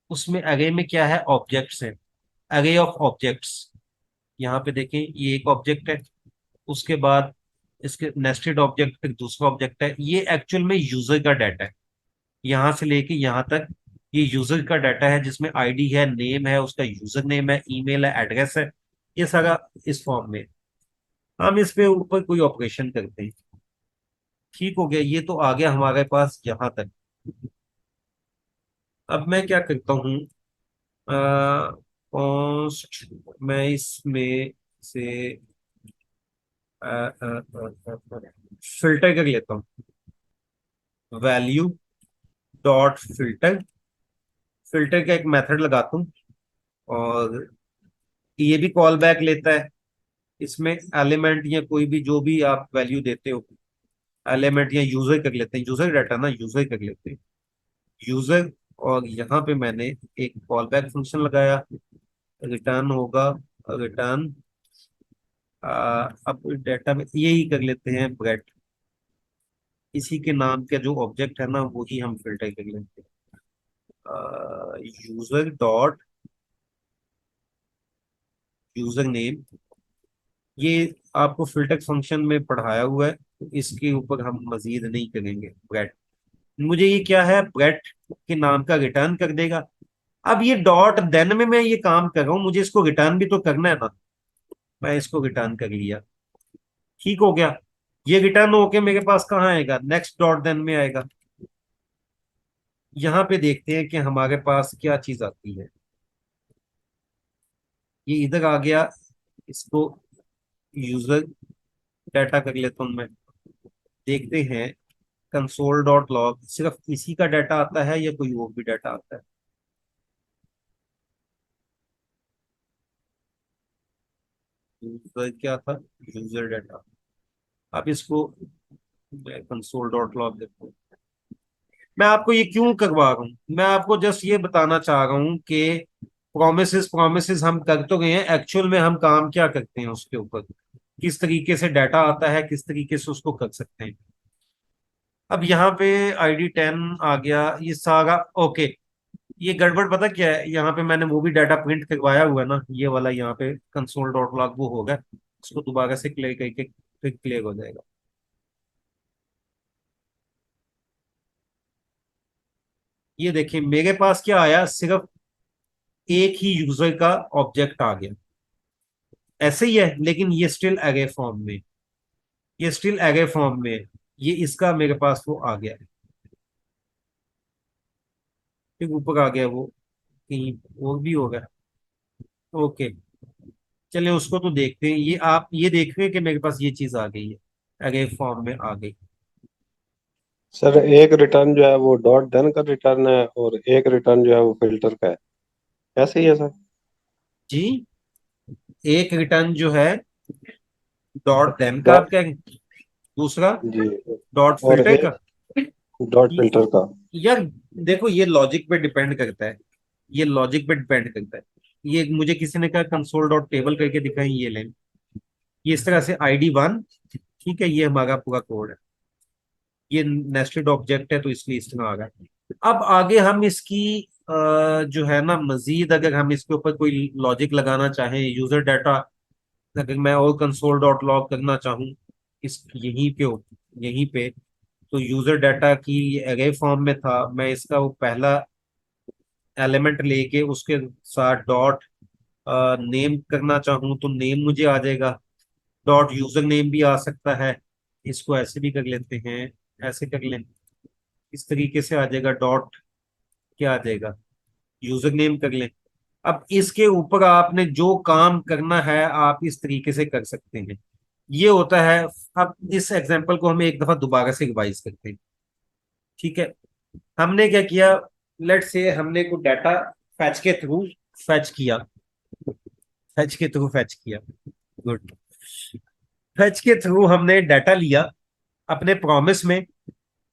उसमें एरे में क्या है, ऑब्जेक्ट्स है, एरे ऑफ ऑब्जेक्ट्स। यहाँ पे देखें, ये एक ऑब्जेक्ट है, उसके बाद इसके नेस्टेड ऑब्जेक्ट, फिर दूसरा ऑब्जेक्ट है। ये एक्चुअल में यूजर का डाटा है, यहाँ से लेके यहाँ तक ये यूजर का डाटा है, जिसमें आईडी है, नेम है, उसका यूजर नेम है, ईमेल है, एड्रेस है, ये सारा इस फॉर्म में। हम इस पे ऊपर कोई ऑपरेशन करते हैं, ठीक हो गया, ये तो आ गया हमारे पास यहाँ तक। अब मैं क्या करता हूँ, कॉस्ट, मैं इसमें से फिल्टर कर लेता हूँ, वैल्यू डॉट फिल्टर, फिल्टर का एक मेथड लगाता हूँ, और ये भी कॉल बैक लेता है। इसमें एलिमेंट या कोई भी जो भी आप वैल्यू देते हो, एलिमेंट या यूजर कर लेते हैं, यूजर डाटा ना, यूजर कर लेते हैं, यूजर। और यहाँ पे मैंने एक कॉल बैक फंक्शन लगाया, रिटर्न होगा, रिटर्न। अब डाटा में यही कर लेते हैं ब्रेड, इसी के नाम का जो ऑब्जेक्ट है ना वही हम फिल्टर कर लेते हैं, यूजर डॉट यूजर नेम। ये आपको फिल्टर फंक्शन में पढ़ाया हुआ है, तो इसके ऊपर हम मजीद नहीं करेंगे। ब्रेड, मुझे ये क्या है, ब्रेड के नाम का रिटर्न कर देगा। अब ये डॉट देन में मैं ये काम कर रहा हूं, मुझे इसको रिटर्न भी तो करना है ना, मैं इसको रिटर्न कर लिया, ठीक हो गया। ये रिटर्न होके मेरे पास कहाँ आएगा, नेक्स्ट डॉट देन में आएगा। यहाँ पे देखते हैं कि हमारे पास क्या चीज आती है। ये इधर आ गया, इसको यूजर डाटा कर लेता हूं मैं, देखते हैं कंसोल डॉट लॉग सिर्फ इसी का डाटा आता है या कोई और भी डाटा आता है। यूजर क्या था, यूजर डाटा। अब इसको कंसोल डॉट लॉग देखो, मैं आपको ये क्यों करवा रहा हूँ, मैं आपको जस्ट ये बताना चाह रहा हूँ कि प्रोमिसेस प्रोमिसेस हम कर तो गए हैं, एक्चुअल में हम काम क्या करते हैं उसके ऊपर, किस तरीके से डाटा आता है, किस तरीके से उसको कर सकते हैं। अब यहाँ पे ID10 आ गया, ये सारा ओके। ये गड़बड़ पता क्या है, यहाँ पे मैंने वो भी डाटा प्रिंट करवाया हुआ है ना, ये वाला यहाँ पे कंसोल डॉट लॉग वो होगा, इसको दोबारा से क्लियर करके फिर क्लियर हो जाएगा। ये देखिए मेरे पास क्या आया, सिर्फ एक ही यूजर का ऑब्जेक्ट आ गया, ऐसे ही है, लेकिन ये स्टिल एरे फॉर्म में, ये स्टिल एरे फॉर्म में है। ये इसका मेरे पास वो आ गया है, फिर ऊपर आ गया वो, कहीं और भी होगा। ओके, चलिए उसको तो देखते हैं, ये आप ये देख रहे हैं कि मेरे पास ये चीज आ गई है, एरे फॉर्म में आ गई। सर एक रिटर्न जो है वो डॉट देन का रिटर्न है और एक रिटर्न जो है वो फिल्टर का है, ऐसे ही है सर? जी, एक रिटर्न जो है डॉट देन का, डॉट, आप क्या, दूसरा जी, डॉट और फिल्टर एक का। डॉट ये- फिल्टर का। यार देखो, ये लॉजिक पे डिपेंड करता है, ये लॉजिक पे डिपेंड करता है। ये मुझे किसी ने कहा कंसोल डॉट टेबल करके दिखाएं, ये लें, ये इस तरह से ID1, ठीक है, ये हमारा पूरा कोड है, ये नेस्टेड ऑब्जेक्ट है तो इसलिए इस तरह आ रहा है। अब आगे हम इसकी जो है ना मजीद, अगर हम इसके ऊपर कोई लॉजिक लगाना चाहें, यूजर डाटा अगर मैं और कंसोल डॉट लॉग करना चाहूँ इस यहीं पे यहीं पे, तो यूजर डाटा की एरे फॉर्म में था, मैं इसका वो पहला एलिमेंट लेके उसके साथ डॉट नेम करना चाहूँ तो नेम मुझे आ जाएगा, डॉट यूजर नेम भी आ सकता है, इसको ऐसे भी कर लेते हैं, ऐसे कर लें, इस तरीके से आ जाएगा, डॉट क्या आ जाएगा, यूजर नेम कर लें। अब इसके ऊपर आपने जो काम करना है आप इस तरीके से कर सकते हैं, ये होता है। अब इस एग्जांपल को हमें एक दफा दोबारा से रिवाइज करते हैं, ठीक है। हमने क्या किया, लेट से हमने को डाटा फैच के थ्रू फैच किया, फैच के थ्रू फैच किया, गुड। फैच के थ्रू हमने डाटा लिया अपने प्रॉमिस में।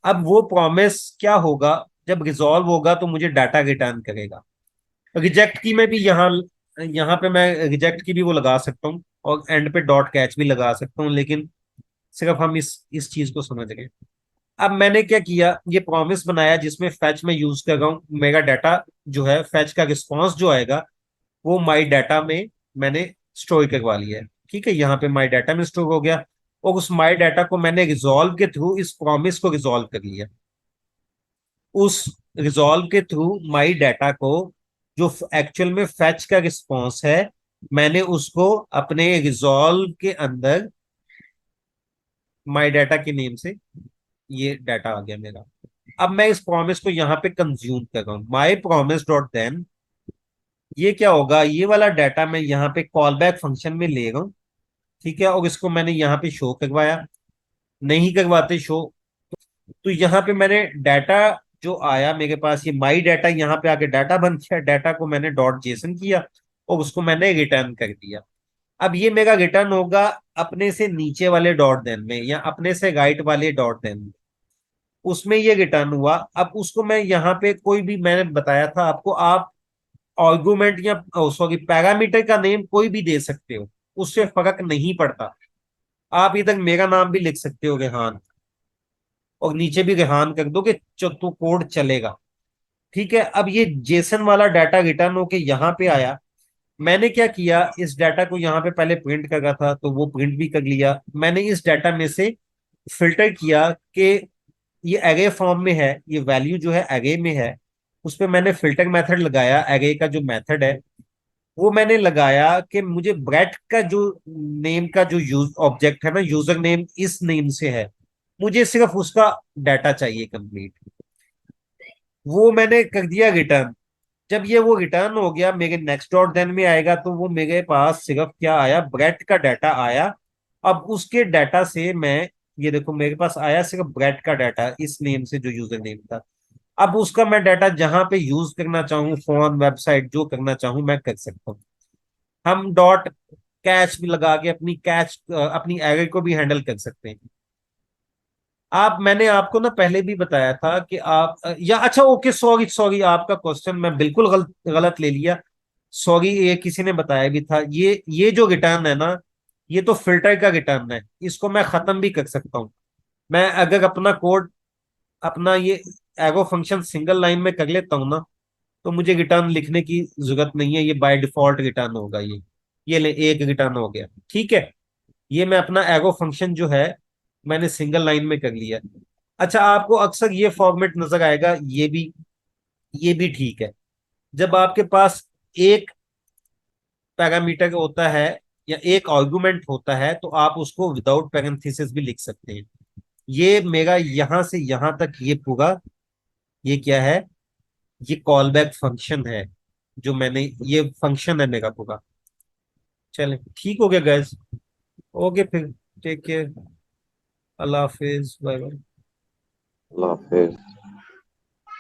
अब वो प्रॉमिस क्या होगा, जब रिजॉल्व होगा तो मुझे डाटा रिटर्न करेगा। रिजेक्ट की मैं भी यहाँ, यहाँ पे मैं रिजेक्ट की भी वो लगा सकता हूँ और एंड पे डॉट कैच भी लगा सकता हूँ, लेकिन सिर्फ हम इस चीज को समझ रहे हैं। अब मैंने क्या किया, ये प्रॉमिस बनाया जिसमें फैच में यूज कर रहा हूँ, मेरा डाटा जो है फैच का रिस्पॉन्स जो आएगा वो माई डाटा में मैंने स्टोर करवा लिया है, ठीक है, यहाँ पे माई डाटा में स्टोर हो गया। और उस माई डाटा को मैंने रिजॉल्व के थ्रू इस प्रॉमिस को रिजॉल्व कर लिया, उस रिजॉल्व के थ्रू माई डाटा को, जो एक्चुअल में फैच का रिस्पॉन्स है, मैंने उसको अपने रिजॉल्व के अंदर माई डाटा के नेम से ये डाटा आ गया मेरा। अब मैं इस प्रॉमिस को यहाँ पे कंज्यूम कर रहा हूँ, माई प्रॉमिस डॉट देन, ये क्या होगा, ये वाला डाटा मैं यहाँ पे कॉल बैक फंक्शन में ले रहा हूँ, ठीक है, और इसको मैंने यहाँ पे शो करवाया, नहीं करवाते शो, तो यहाँ पे मैंने डाटा जो आया मेरे पास, ये माई डाटा यहाँ पे आके डाटा बन गया, डाटा को मैंने डॉट जेसन किया और उसको मैंने रिटर्न कर दिया। अब ये मेरा रिटर्न होगा अपने से नीचे वाले डॉट देन में या अपने से राइट वाले डॉट देन में, उसमें ये रिटर्न हुआ। अब उसको मैं यहाँ पे कोई भी, मैंने बताया था आपको, आप आर्गुमेंट या सॉरी पैरामीटर का नेम कोई भी दे सकते हो, उससे फर्क नहीं पड़ता। आप इधर मेरा नाम भी लिख सकते हो रेहान, और नीचे भी रेहान कर दो कि तो कोड चलेगा। ठीक है, अब ये जेसन वाला डाटा रिटर्न होके यहाँ पे आया। मैंने क्या किया, इस डाटा को यहाँ पे पहले प्रिंट कर रहा था तो वो प्रिंट भी कर लिया। मैंने इस डाटा में से फिल्टर किया कि ये एरे फॉर्म में है, ये वैल्यू जो है एरे में है। उस पर मैंने फिल्टर मेथड लगाया, एरे का जो मेथड है वो मैंने लगाया कि मुझे ब्रेड का जो नेम का जो यूज ऑब्जेक्ट है ना, यूजर नेम इस नेम से है, मुझे सिर्फ उसका डाटा चाहिए कंप्लीट। वो मैंने कर दिया रिटर्न। जब ये वो रिटर्न हो गया, मेरे नेक्स्ट डॉट देन में आएगा तो वो मेरे पास सिर्फ क्या आया, ब्रेड का डाटा आया। अब उसके डाटा से मैं, ये देखो मेरे पास आया सिर्फ ब्रेड का डाटा इस नेम से जो यूजर नेम था। अब उसका मैं डाटा जहां पे यूज करना चाहूँ, फोन वेबसाइट जो करना चाहूँ मैं कर सकता हूँ। हम डॉट कैच भी लगा के अपनी कैच अपनी एरर को भी हैंडल कर सकते हैं। आप, मैंने आपको ना पहले भी बताया था कि आप या अच्छा ओके, सॉरी सॉरी, आपका क्वेश्चन मैं बिल्कुल गलत गलत ले लिया। सॉरी, ये किसी ने बताया भी था, ये जो रिटर्न है ना, ये तो फिल्टर का रिटर्न है, इसको मैं खत्म भी कर सकता हूँ। मैं अगर अपना कोड, अपना ये एगो फंक्शन सिंगल लाइन में कर लेता हूँ ना, तो मुझे रिटर्न लिखने की जरूरत नहीं है, ये बाय डिफॉल्ट रिटर्न होगा। ये ले, एक रिटर्न हो गया, ठीक है। ये मैं अपना एगो फंक्शन जो है मैंने सिंगल लाइन में कर लिया। अच्छा, आपको अक्सर ये फॉर्मेट नजर आएगा, ये भी ठीक है। जब आपके पास एक पैरामीटर होता है या एक आर्गुमेंट होता है तो आप उसको विदाउट पैरेंथेसिस भी लिख सकते हैं। ये मेरा यहां से यहां तक ये पूरा, ये क्या है, ये कॉल बैक फंक्शन है, जो मैंने, ये फंक्शन है मेरा पूरा। चले ठीक हो गया गैस। ओके फिर, टेक केयर, अल्लाह हाफिज, बाय बाय। अल्लाह हाफिज।